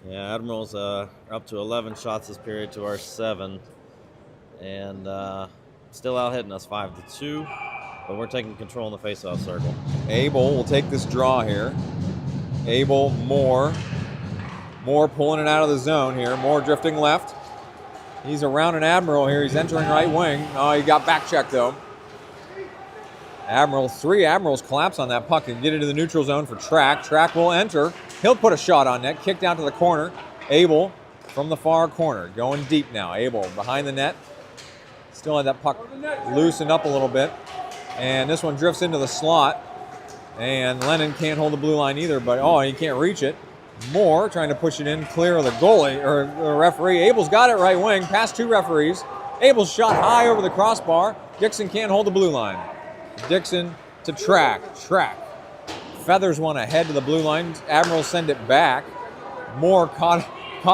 Yeah, Admirals are up to 11 shots this period to our 7. And still out hitting us 5-2. But we're taking control in the faceoff circle. Abel will take this draw here. Abel, Moore. Moore pulling it out of the zone here. Moore drifting left. He's around an Admiral here. He's entering right wing. Oh, he got back checked though. Three Admirals collapse on that puck and get into the neutral zone for Track. Track will enter. He'll put a shot on net. Kicked out to the corner. Abel from the far corner. Going deep now. Abel behind the net. Still had that puck loosened up a little bit. And this one drifts into the slot. And Lennon can't hold the blue line either, but he can't reach it. Moore trying to push it in clear of the goalie, or the referee. Abel's got it right wing, past two referees. Abel's shot high over the crossbar. Dixon can't hold the blue line. Dixon to Track. Track feathers one ahead to the blue line. Admirals send it back. Moore caught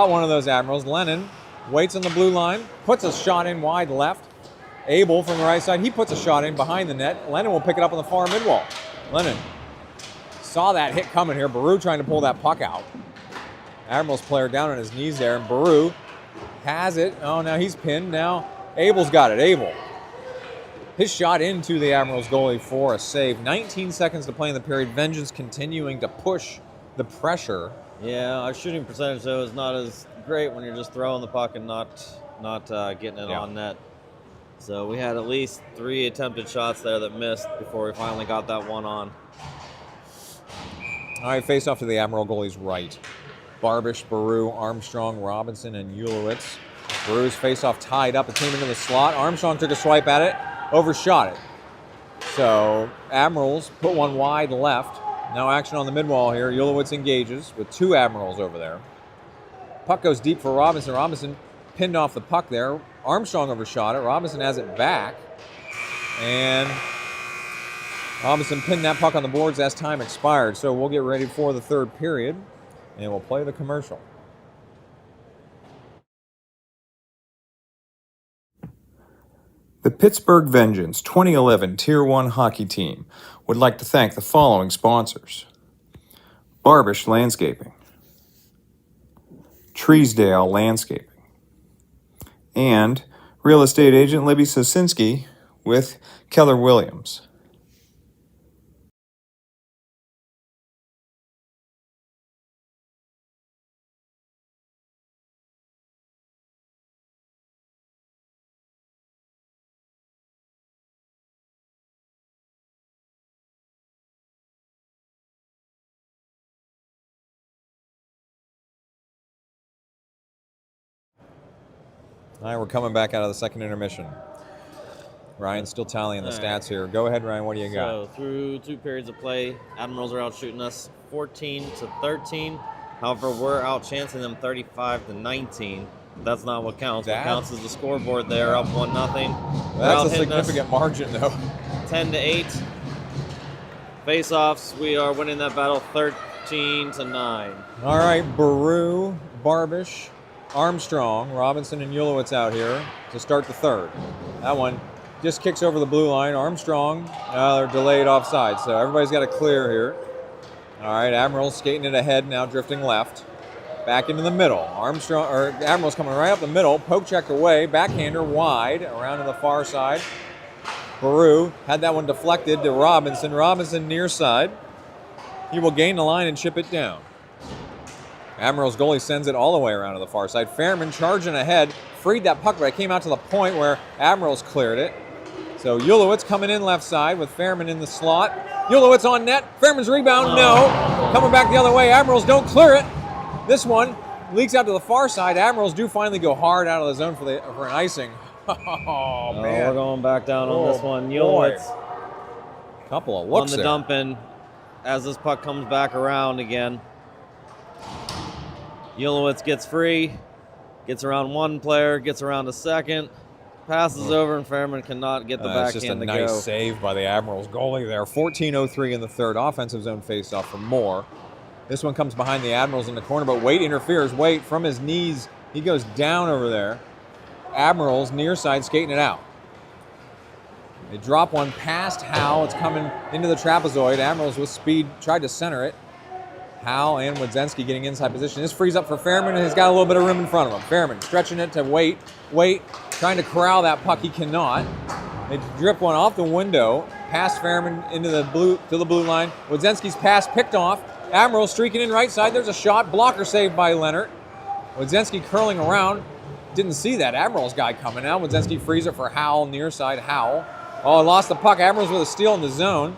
one of those Admirals. Lennon waits on the blue line, puts a shot in wide left. Abel from the right side, he puts a shot in behind the net. Lennon will pick it up on the far mid-wall. Lennon saw that hit coming here. Baru trying to pull that puck out. Admirals player down on his knees there, and Baru has it. Oh, now he's pinned. Now Abel's got it. Abel. His shot into the Admirals goalie for a save. 19 seconds to play in the period. Vengeance continuing to push the pressure. Yeah, our shooting percentage, though, is not as great when you're just throwing the puck and not getting it on net. So we had at least 3 attempted shots there that missed before we finally got that one on. All right, face off to the Admiral goalie's right. Barbish, Baru, Armstrong, Robinson, and Ulowitz. Baru's face-off tied up. It came into the slot. Armstrong took a swipe at it, overshot it. So Admirals put one wide left. Now action on the mid-wall here. Ulowitz engages with 2 Admirals over there. Puck goes deep for Robinson. Robinson pinned off the puck there. Armstrong overshot it. Robinson has it back. And Robinson pinned that puck on the boards as time expired. So we'll get ready for the third period, and we'll play the commercial. The Pittsburgh Vengeance 2011 Tier 1 hockey team would like to thank the following sponsors: Barbish Landscaping, Treesdale Landscaping, and real estate agent Libby Sosinski with Keller Williams. All right, we're coming back out of the second intermission. Ryan's still tallying the stats here. Go ahead, Ryan. What do you got? So through 2 periods of play, Admirals are out shooting us 14-13. However, we're out chancing them 35-19. That's not what counts. What counts is the scoreboard there, up 1-0. That's a significant margin, though. 10-8. Face-offs, we are winning that battle 13-9. All right, Baru, Barbish, Armstrong, Robinson, and Ulowitz out here to start the third. That one just kicks over the blue line. Armstrong, they're delayed offside, so everybody's got to clear here. All right, Admirals skating it ahead now, drifting left. Back into the middle. Admirals coming right up the middle. Poke checked away. Backhander wide around to the far side. Baru had that one deflected to Robinson. Robinson near side. He will gain the line and chip it down. Admirals goalie sends it all the way around to the far side. Fairman charging ahead. Freed that puck, but it came out to the point where Admirals cleared it. So Ulowitz coming in left side with Fairman in the slot. Ulowitz on net. Fairman's rebound, no. Coming back the other way. Admirals don't clear it. This one leaks out to the far side. Admirals do finally go hard out of the zone for an icing. Oh, man. We're going back down on this one. Ulowitz. Couple of looks on the dump in as this puck comes back around again. Ulowitz gets free, gets around one player, gets around a second, passes over, and Fairman cannot get the backhand to go. It's just a nice save by the Admirals goalie there. 14:03 in the third. Offensive zone faceoff for Moore. This one comes behind the Admirals in the corner, but Waite interferes. Waite from his knees, he goes down over there. Admirals near side skating it out. They drop one past Howe. It's coming into the trapezoid. Admirals with speed tried to center it. Howe and Wadzenski getting inside position. This frees up for Fairman, and he's got a little bit of room in front of him. Fairman stretching it to Waite. Waite trying to corral that puck. He cannot. They drip one off the window, past Fairman into the blue line. Wadzenski's pass picked off. Admirals streaking in right side. There's a shot. Blocker saved by Leonard. Wadzenski curling around. Didn't see that Admirals guy coming out. Wadzenski frees it for Howell, near side Howell. Oh, lost the puck. Admirals with a steal in the zone.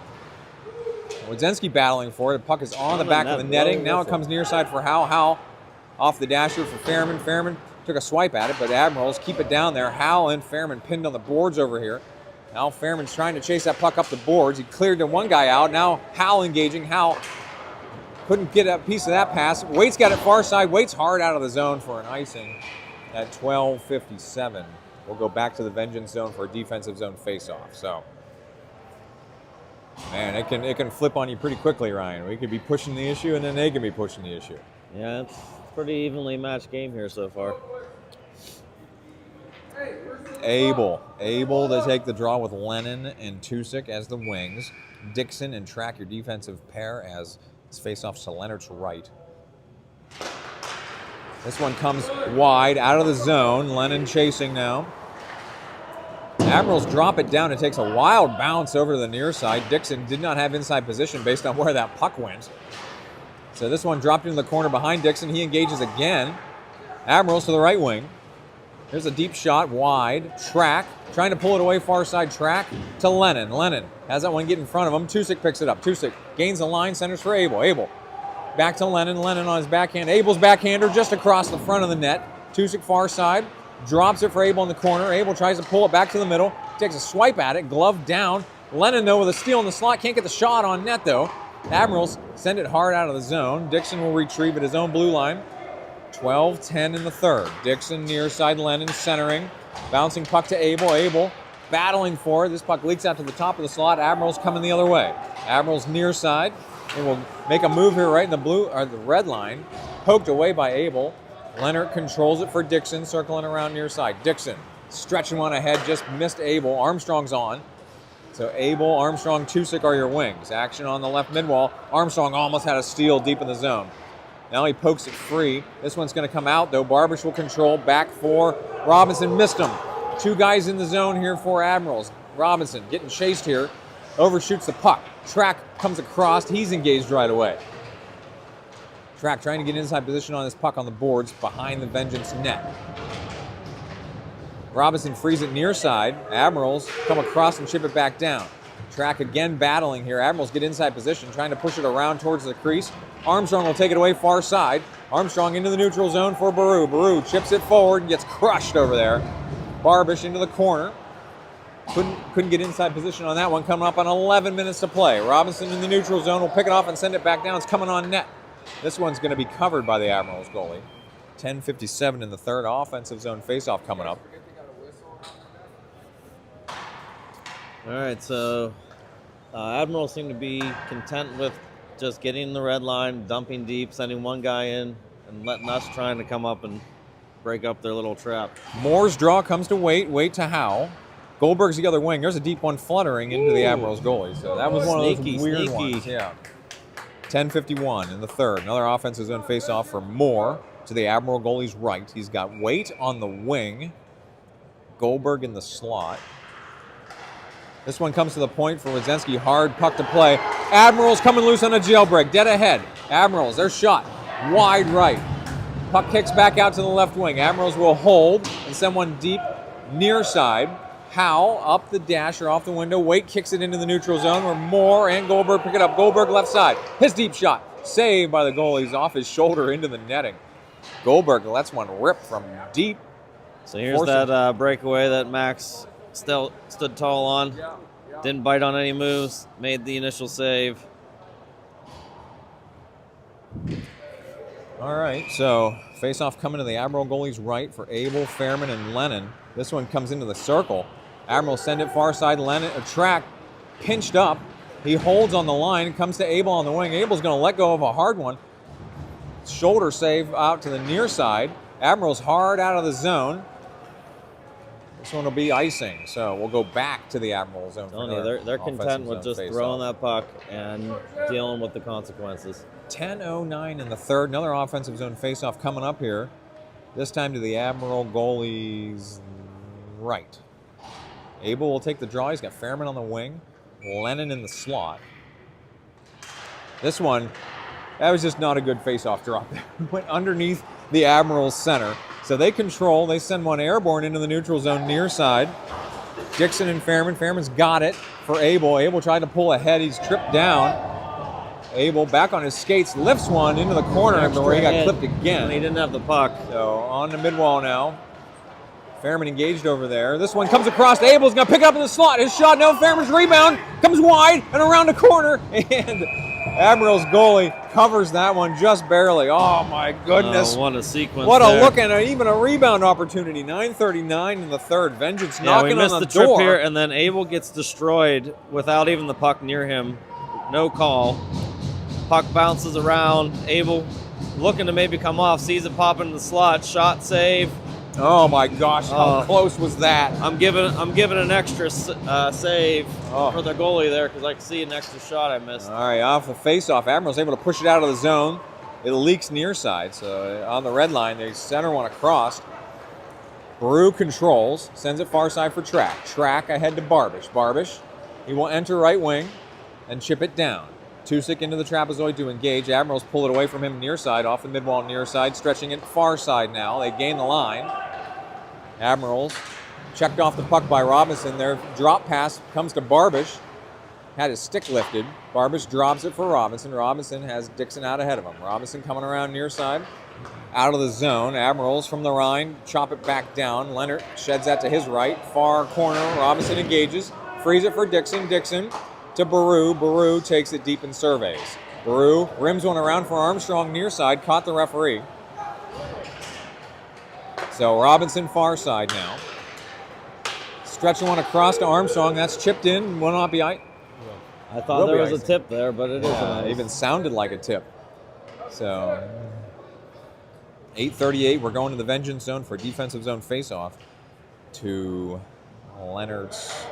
Wadzenski battling for it. The puck is on the back of the netting. Now it comes near side for Howell. Howell off the dasher for Fairman. Fairman took a swipe at it, but Admirals keep it down there. Howell and Fairman pinned on the boards over here. Now Fairman's trying to chase that puck up the boards. He cleared to one guy out. Now Howell engaging. Howell couldn't get a piece of that pass. Waite's got it far side. Waite's hard out of the zone for an icing at 12:57. We'll go back to the vengeance zone for a defensive zone faceoff. So, man, it can flip on you pretty quickly, Ryan. We could be pushing the issue, and then they can be pushing the issue. Yeah, it's a pretty evenly matched game here so far. Able to take the draw with Lennon and Tusick as the wings. Dixon and Track your defensive pair as it's faceoffs to Leonard's right. This one comes wide, out of the zone. Lennon chasing now. Admirals drop it down. It takes a wild bounce over to the near side. Dixon did not have inside position based on where that puck went. So this one dropped into the corner behind Dixon. He engages again. Admirals to the right wing. There's a deep shot wide. Track trying to pull it away far side. Track to Lennon. Lennon has that one get in front of him. Tusick picks it up. Tusick gains the line, centers for Abel. Abel back to Lennon. Lennon on his backhand. Abel's backhander just across the front of the net. Tusick far side. Drops it for Abel in the corner. Abel tries to pull it back to the middle. Takes a swipe at it. Glove down. Lennon, though, with a steal in the slot. Can't get the shot on net, though. Admirals send it hard out of the zone. Dixon will retrieve at his own blue line. 12-10 in the third. Dixon near side. Lennon centering. Bouncing puck to Abel. Abel battling for it. This puck leaks out to the top of the slot. Admirals coming the other way. Admirals near side. They will make a move here right in the red line. Poked away by Abel. Leonard controls it for Dixon, circling around near side. Dixon stretching one ahead, just missed Abel. Armstrong's on. So Abel, Armstrong, Tusick are your wings. Action on the left midwall. Armstrong almost had a steal deep in the zone. Now he pokes it free. This one's going to come out, though. Barbish will control. Back for Robinson. Missed him. Two guys in the zone here for Admirals. Robinson getting chased here. Overshoots the puck. Track comes across. He's engaged right away. Track trying to get inside position on this puck on the boards behind the Vengeance net. Robinson frees it near side. Admirals come across and chip it back down. Track again battling here. Admirals get inside position, trying to push it around towards the crease. Armstrong will take it away far side. Armstrong into the neutral zone for Baru. Baru chips it forward and gets crushed over there. Barbish into the corner. Couldn't get inside position on that one. Coming up on 11 minutes to play. Robinson in the neutral zone will pick it off and send it back down. It's coming on net. This one's going to be covered by the Admirals goalie. 10:57 in the third. Offensive zone faceoff coming up. All right, so Admirals seem to be content with just getting the red line, dumping deep, sending one guy in, and letting us trying to come up and break up their little trap. Moore's draw comes to Wait to Howe. Goldberg's the other wing. There's a deep one fluttering into the Admirals goalie. So that was one of those weird ones. Yeah. 10:51 in the third. Another offensive zone face-off for Moore to the Admiral goalie's right. He's got Waite on the wing. Goldberg in the slot. This one comes to the point for Wadzensky. Hard puck to play. Admirals coming loose on a jailbreak. Dead ahead. Admirals, their shot. Wide right. Puck kicks back out to the left wing. Admirals will hold and send one deep near side. Howe up the dash or off the window. Waite kicks it into the neutral zone where Moore and Goldberg pick it up. Goldberg left side. His deep shot. Saved by the goalies off his shoulder into the netting. Goldberg lets one rip from deep. So here's that breakaway that Max still stood tall on. Didn't bite on any moves. Made the initial save. All right, so face-off coming to the Admiral goalie's right for Abel, Fairman, and Lennon. This one comes into the circle. Admiral send it far side. Lennon, a track, pinched up. He holds on the line, comes to Abel on the wing. Abel's going to let go of a hard one. Shoulder save out to the near side. Admiral's hard out of the zone. This one will be icing, so we'll go back to the Admiral zone. They're content with just throwing that puck and dealing with the consequences. 10:09 in the third. Another offensive zone faceoff coming up here. This time to the Admiral goalie's right. Abel will take the draw. He's got Fairman on the wing. Lennon in the slot. This one, that was just not a good faceoff drop. Went underneath the Admiral's center. So they control. They send one airborne into the neutral zone near side. Dixon and Fairman. Fairman's got it for Abel. Abel tried to pull ahead. He's tripped down. Abel back on his skates, lifts one into the corner where he got clipped again. He didn't have the puck. So on the midwall now. Fairman engaged over there. This one comes across. Abel's going to pick it up in the slot. His shot, no. Fairman's rebound comes wide and around the corner. And Admiral's goalie covers that one just barely. Oh, my goodness. What a sequence. What a look, and even a rebound opportunity. 9:39 in the third. Vengeance knocking on the door. We missed the trip here, and then Abel gets destroyed without even the puck near him. No call. Puck bounces around. Abel looking to maybe come off. Sees it pop into the slot. Shot save. Oh my gosh! How close was that? I'm giving an extra save for the goalie there because I can see an extra shot I missed. All right, off the faceoff, Admiral's able to push it out of the zone. It leaks near side, so on the red line, they center one across. Brew controls, sends it far side for Track. Track ahead to Barbish. Barbish, he will enter right wing and chip it down. Tusick into the trapezoid to engage. Admirals pull it away from him near side, off the midwall near side, stretching it far side now. They gain the line. Admirals checked off the puck by Robinson. Their drop pass comes to Barbish. Had his stick lifted. Barbish drops it for Robinson. Robinson has Dixon out ahead of him. Robinson coming around near side. Out of the zone. Admirals from the Rhine chop it back down. Leonard sheds that to his right. Far corner. Robinson engages. Frees it for Dixon. Dixon to Baru. Baru takes it deep and surveys. Baru rims one around for Armstrong near side. Caught the referee. So Robinson far side now. Stretching one across to Armstrong. That's chipped in. Will not be. I thought there was a tip there, but it isn't. It even sounded like a tip. So 8:38. We're going to the Vengeance zone for a defensive zone faceoff to Leonard's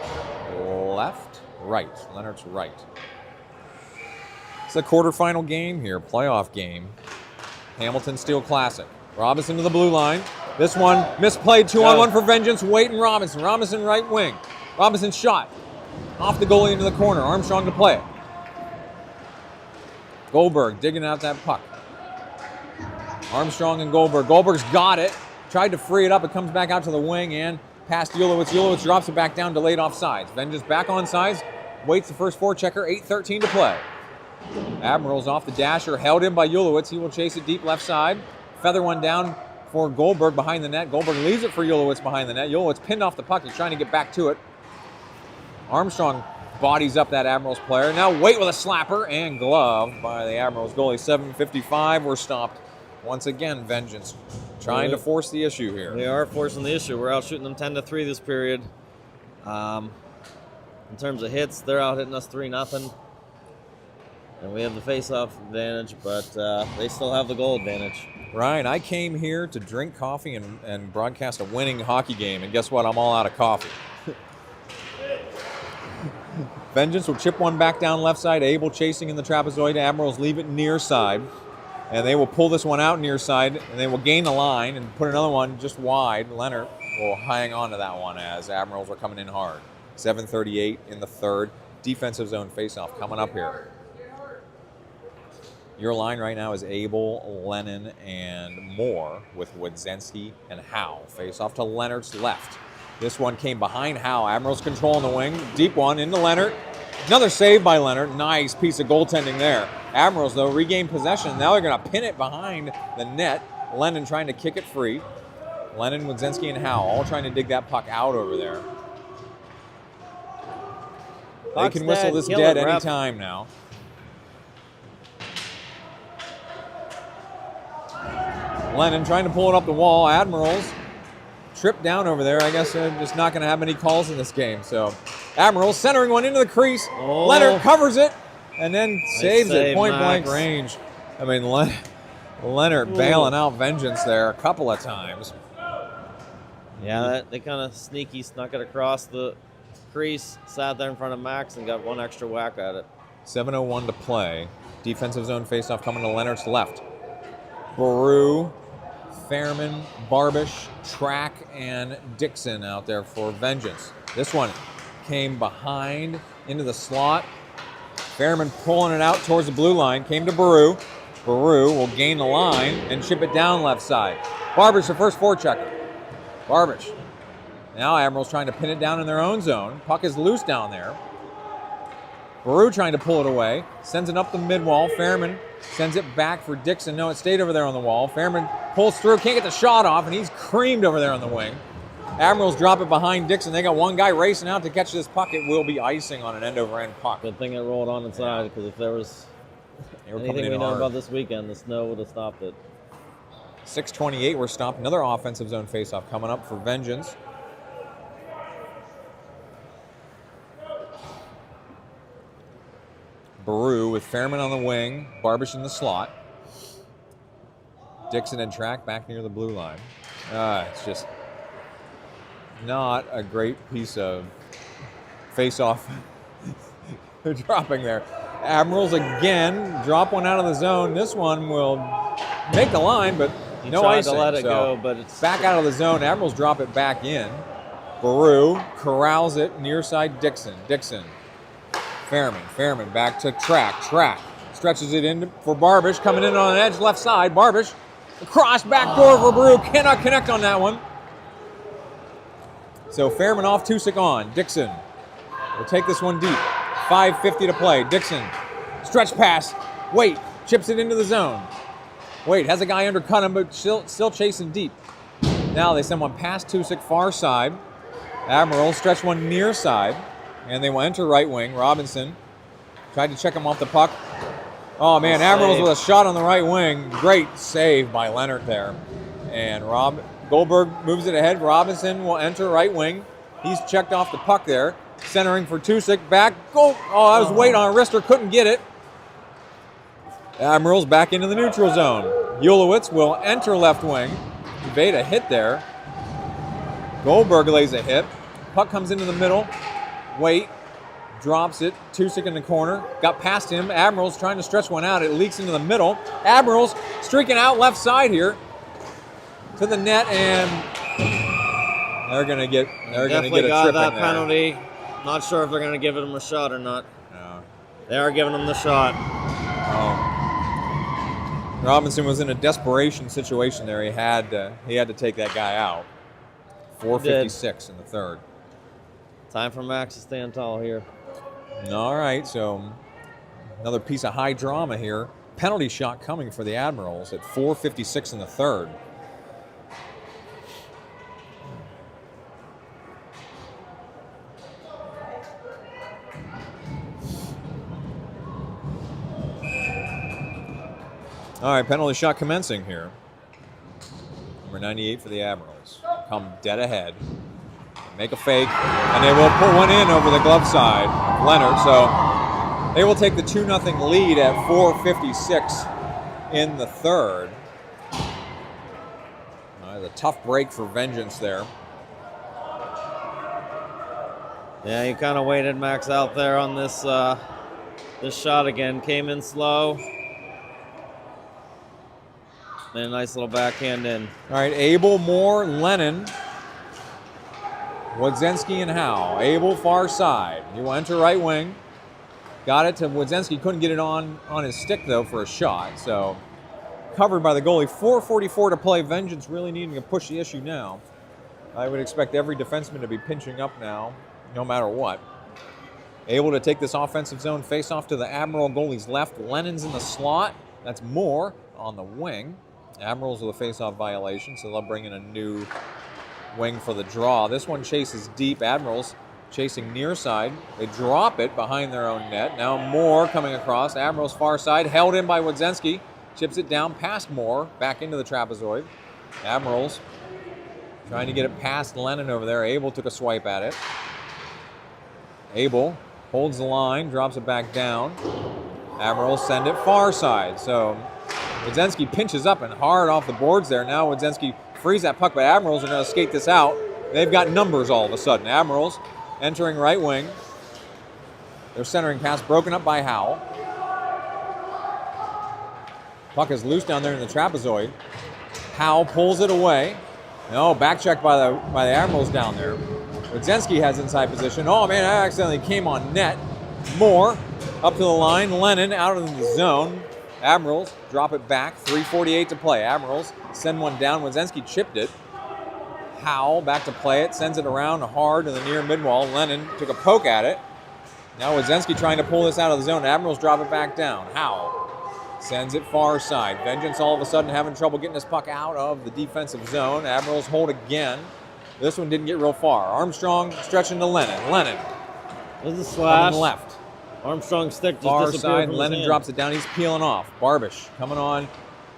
left. Right. Leonard's right. It's a quarterfinal game here, playoff game. Hamilton Steel Classic. Robinson to the blue line. This one misplayed, 2-on-1 for Vengeance. Wait and Robinson. Robinson right wing. Robinson shot. Off the goalie into the corner. Armstrong to play it. Goldberg digging out that puck. Armstrong and Goldberg. Goldberg's got it. Tried to free it up. It comes back out to the wing and past Ulowitz. Ulowitz drops it back down, delayed offsides. Vengeance back on sides. Waits the first forechecker. 8:13 to play. Admirals off the dasher. Held in by Ulowitz. He will chase it deep left side. Feather one down for Goldberg behind the net. Goldberg leaves it for Ulowitz behind the net. Ulowitz pinned off the puck. He's trying to get back to it. Armstrong bodies up that Admirals player. Now Waite with a slapper and glove by the Admirals goalie. 7:55. We're stopped once again. Vengeance trying to force the issue here. They are forcing the issue. We're out shooting them 10-3 this period. In terms of hits, they're out hitting us 3-0. And we have the face-off advantage, but they still have the goal advantage. Ryan, I came here to drink coffee and broadcast a winning hockey game, and guess what? I'm all out of coffee. Vengeance will chip one back down left side. Abel chasing in the trapezoid. Admirals leave it near side. And they will pull this one out near side, and they will gain the line and put another one just wide. Leonard will hang on to that one as Admirals are coming in hard. 7:38 in the third. Defensive zone faceoff coming up here. Your line right now is Abel, Lennon, and Moore with Wodzinski and Howe. Face off to Leonard's left. This one came behind Howe. Admirals controlling the wing. Deep one into Leonard. Another save by Leonard. Nice piece of goaltending there. Admirals, though, regain possession. Now they're going to pin it behind the net. Lennon trying to kick it free. Lennon, Wodzinski, and Howe all trying to dig that puck out over there. They can whistle this dead anytime now. Lennon trying to pull it up the wall. Admirals tripped down over there. I guess they're just not going to have any calls in this game. So Admirals centering one into the crease. Oh. Leonard covers it and then saves it point Max. blank range. I mean, Leonard bailing out Vengeance there a couple of times. Yeah, they kind of sneaky snuck it across the crease, sat there in front of Max, and got one extra whack at it. 7:01 to play. Defensive zone faceoff coming to Leonard's left. Baru, Fairman, Barbish, Track, and Dixon out there for Vengeance. This one came behind into the slot. Fairman pulling it out towards the blue line. Came to Baru. Baru will gain the line and chip it down left side. Barbish, the first forechecker. Barbish. Now Admirals trying to pin it down in their own zone. Puck is loose down there. Baru trying to pull it away. Sends it up the mid-wall. Fairman sends it back for Dixon. No, it stayed over there on the wall. Fairman pulls through. Can't get the shot off, and he's creamed over there on the wing. Admirals drop it behind Dixon. They got one guy racing out to catch this puck. It will be icing on an end-over-end puck. Good thing it rolled on inside, because if there was anything we know about this weekend, the snow would have stopped it. 6:28, we're stopped. Another offensive zone faceoff coming up for Vengeance. Baru with Fairman on the wing, Barbish in the slot. Dixon and Track back near the blue line. It's just not a great piece of face-off they're dropping there. Admirals again drop one out of the zone. This one will make the line, but no icing. To let it go, but it's back out of the zone. Admirals drop it back in. Baru corrals it near side Dixon. Dixon. Fairman back to Track. Stretches it in for Barbish, coming in on an edge left side. Barbish, across back door for Baru, cannot connect on that one. So Fairman off, Tusick on. Dixon will take this one deep. 5:50 to play. Dixon, stretch pass. Wait, chips it into the zone. Wait, has a guy undercut him, but still chasing deep. Now they send one past Tusick, far side. Admiral stretch one near side. And they will enter right wing. Robinson tried to check him off the puck. Oh, man, Admirals with a shot on the right wing. Great save by Leonard there. And Goldberg moves it ahead. Robinson will enter right wing. He's checked off the puck there. Centering for Tusick. Back. Goal. Oh, I was waiting on a wrister. Couldn't get it. Admirals back into the neutral zone. Ulowitz will enter left wing. Evade a hit there. Goldberg lays a hit. Puck comes into the middle. Wait, drops it. Tusick in the corner. Got past him. Admirals trying to stretch one out. It leaks into the middle. Admirals streaking out left side here to the net, and they're going to get a definitely got trip that in there. penalty. Not sure if they're going to give him a shot or not. No. They are giving him the shot. Robinson was in a desperation situation there. He had to take that guy out. 4:56 in the third. Time for Max to stand tall here. All right, so another piece of high drama here. Penalty shot coming for the Admirals at 4:56 in the third. All right, penalty shot commencing here. Number 98 for the Admirals. Come dead ahead. Make a fake, and they will put one in over the glove side of Leonard. So they will take the 2-0 lead at 4:56 in the third. There's a tough break for Vengeance there. Yeah, he kind of waited Max out there on this this shot again. Came in slow. And a nice little backhand in. All right, Abel, Moore, Lennon, Wodzinski, and Howe. Abel far side. He will enter right wing. Got it to Wodzinski. Couldn't get it on his stick, though, for a shot. So covered by the goalie. 4:44 to play. Vengeance really needing to push the issue now. I would expect every defenseman to be pinching up now, no matter what. Able to take this offensive zone face-off to the Admiral goalie's left. Lennon's in the slot. That's Moore on the wing. Admirals with a face-off violation, so they'll bring in a new wing for the draw. This one chases deep. Admirals chasing near side. They drop it behind their own net. Now Moore coming across. Admirals far side, held in by Wodzinski. Chips it down past Moore, back into the trapezoid. Admirals trying to get it past Lennon over there. Abel took a swipe at it. Abel holds the line, drops it back down. Admirals send it far side. So Wodzinski pinches up and hard off the boards there. Now Wodzinski frees that puck, but Admirals are going to skate this out. They've got numbers all of a sudden. Admirals entering right wing. Their centering pass broken up by Howe. Puck is loose down there in the trapezoid. Howe pulls it away. No, back check by the Admirals down there. Wodzinski has inside position. Oh man, that accidentally came on net. Moore up to the line. Lennon out of the zone. Admirals drop it back. 3:48 to play. Admirals send one down. Wodzinski chipped it. Howe back to play it. Sends it around hard to the near mid-wall. Lennon took a poke at it. Now Wodzinski trying to pull this out of the zone. Admirals drop it back down. Howe sends it far side. Vengeance all of a sudden having trouble getting this puck out of the defensive zone. Admirals hold again. This one didn't get real far. Armstrong stretching to Lennon. Lennon. There's a slash. Coming left. Armstrong's stick just Far disappeared side. from his Lennon hand. drops it down. He's peeling off. Barbish coming on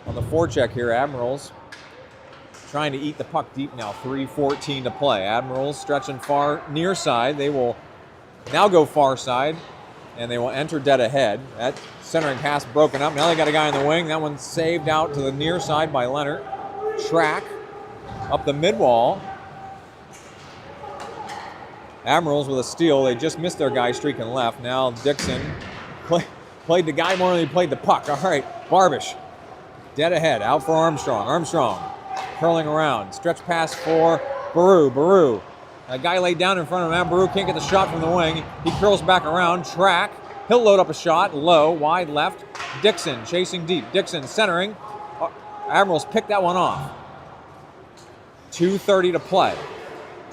the forecheck here. Admirals trying to eat the puck deep now. 3:14 to play. Admirals stretching far near side. They will now go far side, and they will enter dead ahead. That centering pass broken up. Now they got a guy in the wing. That one's saved out to the near side by Leonard. Track up the mid wall. Admirals with a steal. They just missed their guy streaking left. Now Dixon played the guy more than he played the puck. All right, Barbish dead ahead. Out for Armstrong. Armstrong curling around. Stretch pass for Baru. Baru. A guy laid down in front of him. Baru can't get the shot from the wing. He curls back around. Track. He'll load up a shot. Low. Wide left. Dixon chasing deep. Dixon centering. Admirals picked that one off. 2:30 to play.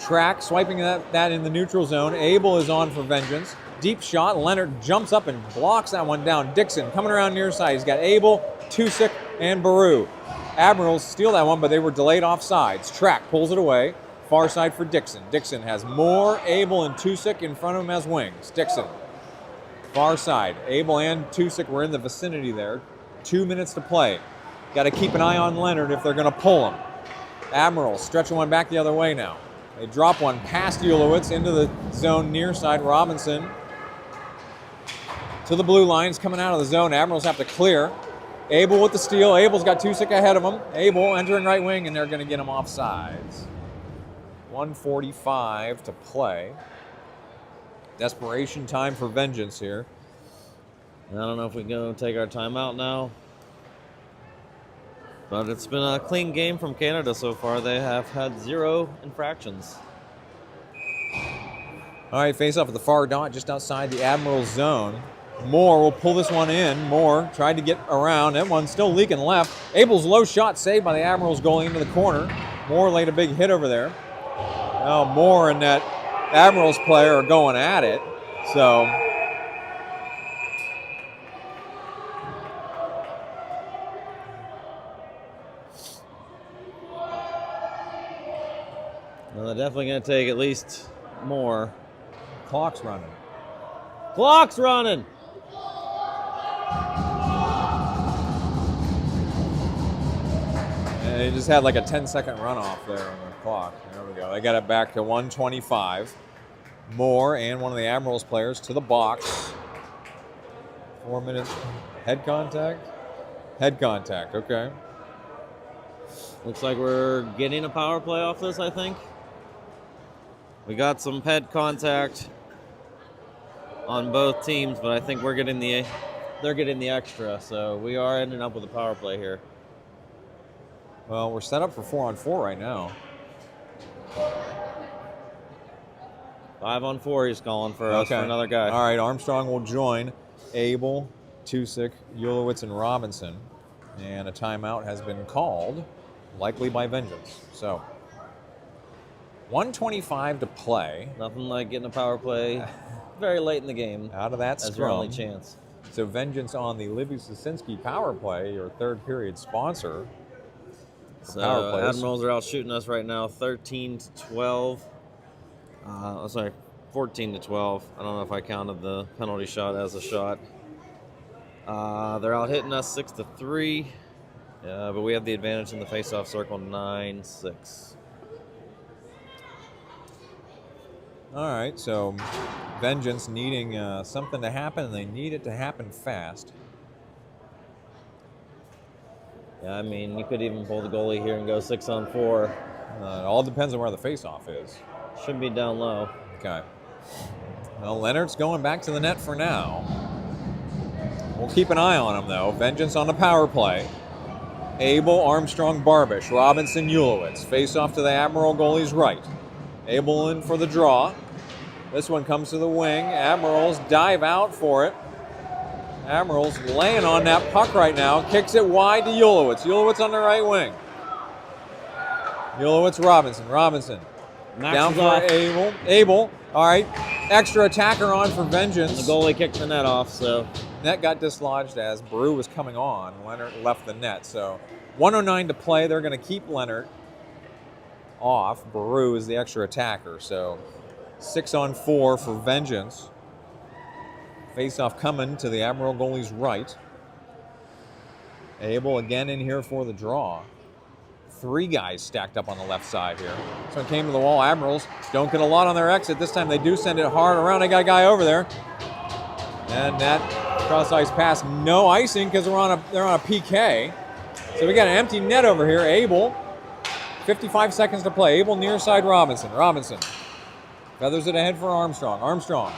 Track swiping that in the neutral zone. Abel is on for Vengeance. Deep shot. Leonard jumps up and blocks that one down. Dixon coming around near side. He's got Abel, Tusick, and Baru. Admirals steal that one, but they were delayed offsides. Track pulls it away. Far side for Dixon. Dixon has Moore, Abel, and Tusick in front of him as wings. Dixon. Far side. Abel and Tusick were in the vicinity there. 2 minutes to play. Got to keep an eye on Leonard if they're going to pull him. Admirals stretching one back the other way now. They drop one past Ulowitz into the zone near side. Robinson to the blue lines coming out of the zone. Admirals have to clear. Abel with the steal. Abel's got Tusick ahead of him. Abel entering right wing, and they're going to get him offsides. 1:45 to play. Desperation time for Vengeance here. I don't know if we can go take our timeout now. But it's been a clean game from Canada so far. They have had 0 infractions. All right, face off at the far dot just outside the Admirals zone. Moore will pull this one in. Moore tried to get around. That one's still leaking left. Abel's low shot saved by the Admirals goalie into the corner. Moore laid a big hit over there. Now Moore and that Admirals player are going at it. So well, they're definitely going to take at least more. clock's running. Clock's running! And they just had like a 10-second runoff there on the clock. There we go. They got it back to 1:25. Moore and one of the Admirals players to the box. 4 minutes. Head contact? Head contact, okay. Looks like we're getting a power play off this, I think. We got some head contact on both teams, but I think they're getting the extra, so we are ending up with a power play here. Well, we're set up for 4-on-4 right now. 5-on-4 he's calling for us for another guy. All right, Armstrong will join Abel, Tusick, Ulowitz, and Robinson. And a timeout has been called, likely by Vengeance. So, 1:25 to play. Nothing like getting a power play very late in the game. Out of that scrum. That's your only chance. So Vengeance on the Libby Sosinski power play, your third period sponsor. So Admirals are out shooting us right now, 13-12. 14-12. I don't know if I counted the penalty shot as a shot. They're out hitting us 6-3, but we have the advantage in the face-off circle, 9-6. All right, so Vengeance needing something to happen, and they need it to happen fast. Yeah, I mean, you could even pull the goalie here and go 6-on-4. It all depends on where the face-off is. Should be down low. Okay. Well, Leonard's going back to the net for now. We'll keep an eye on him, though. Vengeance on the power play. Abel, Armstrong, Barbish, Robinson, Ulowitz. Face-off to the Admiral goalie's right. Abel in for the draw. This one comes to the wing. Admirals dive out for it. Admirals laying on that puck right now. Kicks it wide to Ulowitz. Ulowitz on the right wing. Ulowitz, Robinson. Robinson. Down for Abel. Abel. All right. Extra attacker on for Vengeance. The goalie kicked the net off, so. Net got dislodged as Baru was coming on. Leonard left the net. So 1:09 to play. They're going to keep Leonard off. Baru is the extra attacker. So 6-on-4 for Vengeance. Face-off coming to the Admiral goalie's right. Abel again in here for the draw. 3 guys stacked up on the left side here. This one came to the wall. Admirals don't get a lot on their exit. This time they do send it hard around. They got a guy over there. And that cross-ice pass, no icing because they're on a PK. So we got an empty net over here. Abel, 55 seconds to play. Abel near side Robinson. Robinson feathers it ahead for Armstrong. Armstrong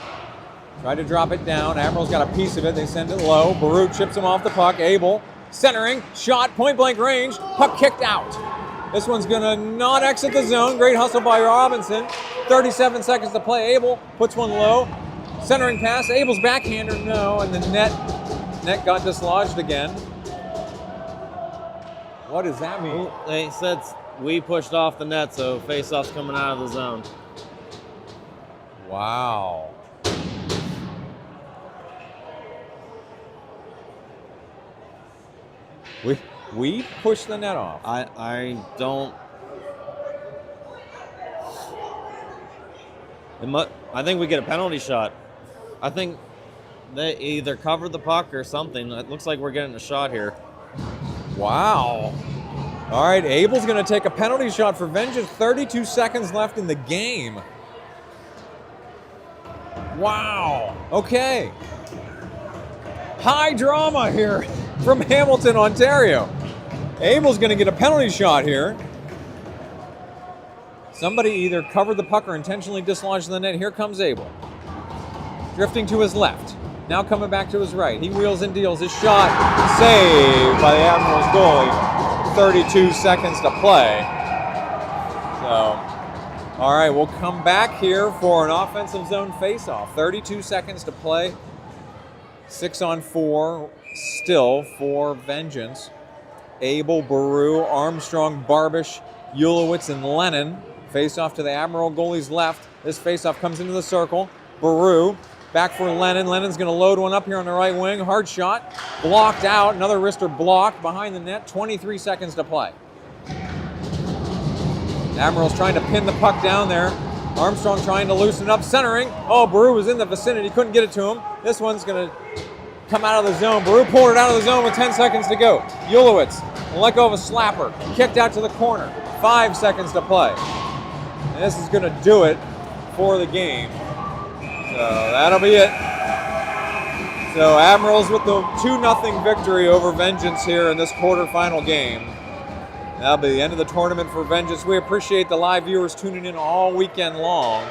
tried to drop it down. Admiral's got a piece of it. They send it low. Baru chips him off the puck. Abel centering, shot, point-blank range, puck kicked out. This one's going to not exit the zone. Great hustle by Robinson. 37 seconds to play. Abel puts one low. Centering pass. Abel's backhander, no, and the net got dislodged again. What does that mean? They said we pushed off the net, so face-off's coming out of the zone. Wow. We pushed the net off. I don't. I think we get a penalty shot. I think they either covered the puck or something. It looks like we're getting a shot here. Wow. All right, Abel's going to take a penalty shot for Vengeance. 32 seconds left in the game. Wow. Okay. High drama here from Hamilton, Ontario. Abel's going to get a penalty shot here. Somebody either covered the puck or intentionally dislodged the net. Here comes Abel. Drifting to his left. Now coming back to his right. He wheels and deals. His shot saved by the Admirals goalie. 32 seconds to play. So, all right, we'll come back here for an offensive zone faceoff. 32 seconds to play. 6-on-4 still for Vengeance. Abel, Baru, Armstrong, Barbish, Ulowitz, and Lennon. Face-off to the Admiral goalie's left. This face-off comes into the circle. Baru back for Lennon. Lennon's going to load one up here on the right wing. Hard shot. Blocked out. Another wrister blocked behind the net. 23 seconds to play. Admiral's trying to pin the puck down there. Armstrong trying to loosen up. Centering. Oh, Baru was in the vicinity. Couldn't get it to him. This one's going to come out of the zone. Baru pulled it out of the zone with 10 seconds to go. Ulowitz let go of a slapper. Kicked out to the corner. 5 seconds to play. And this is going to do it for the game. So that'll be it. So Admirals with the 2-0 victory over Vengeance here in this quarterfinal game. That'll be the end of the tournament for Vengeance. We appreciate the live viewers tuning in all weekend long.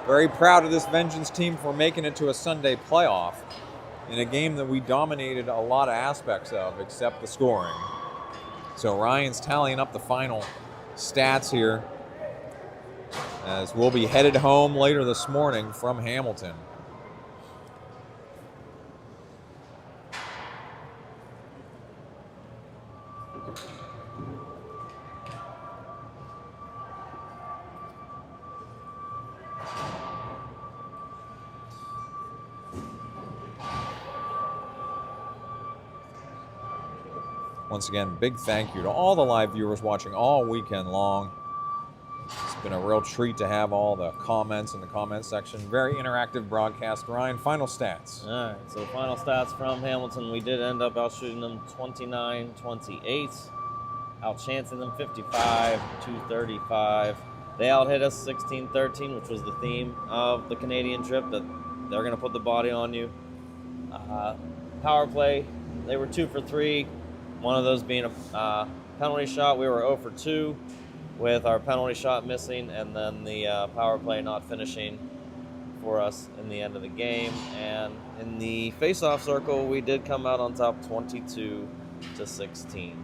Very proud of this Vengeance team for making it to a Sunday playoff in a game that we dominated a lot of aspects of, except the scoring. So Ryan's tallying up the final stats here, as we'll be headed home later this morning from Hamilton. Once again, big thank you to all the live viewers watching all weekend long. It's been a real treat to have all the comments in the comment section. Very interactive broadcast. Ryan, final stats. All right, so final stats from Hamilton. We did end up outshooting them 29-28, outchancing them 55-35. They outhit us 16-13, which was the theme of the Canadian trip, that they're going to put the body on you. Power play, they were 2 for 3. One of those being a penalty shot. We were 0 for 2 with our penalty shot missing, and then the power play not finishing for us in the end of the game. And in the face-off circle, we did come out on top 22-16.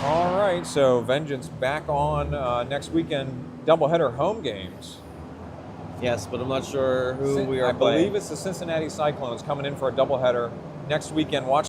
All right, so Vengeance back on next weekend, doubleheader home games. Yes, but I'm not sure who we are I playing. believe it's the Cincinnati Cyclones coming in for a doubleheader next weekend. Watch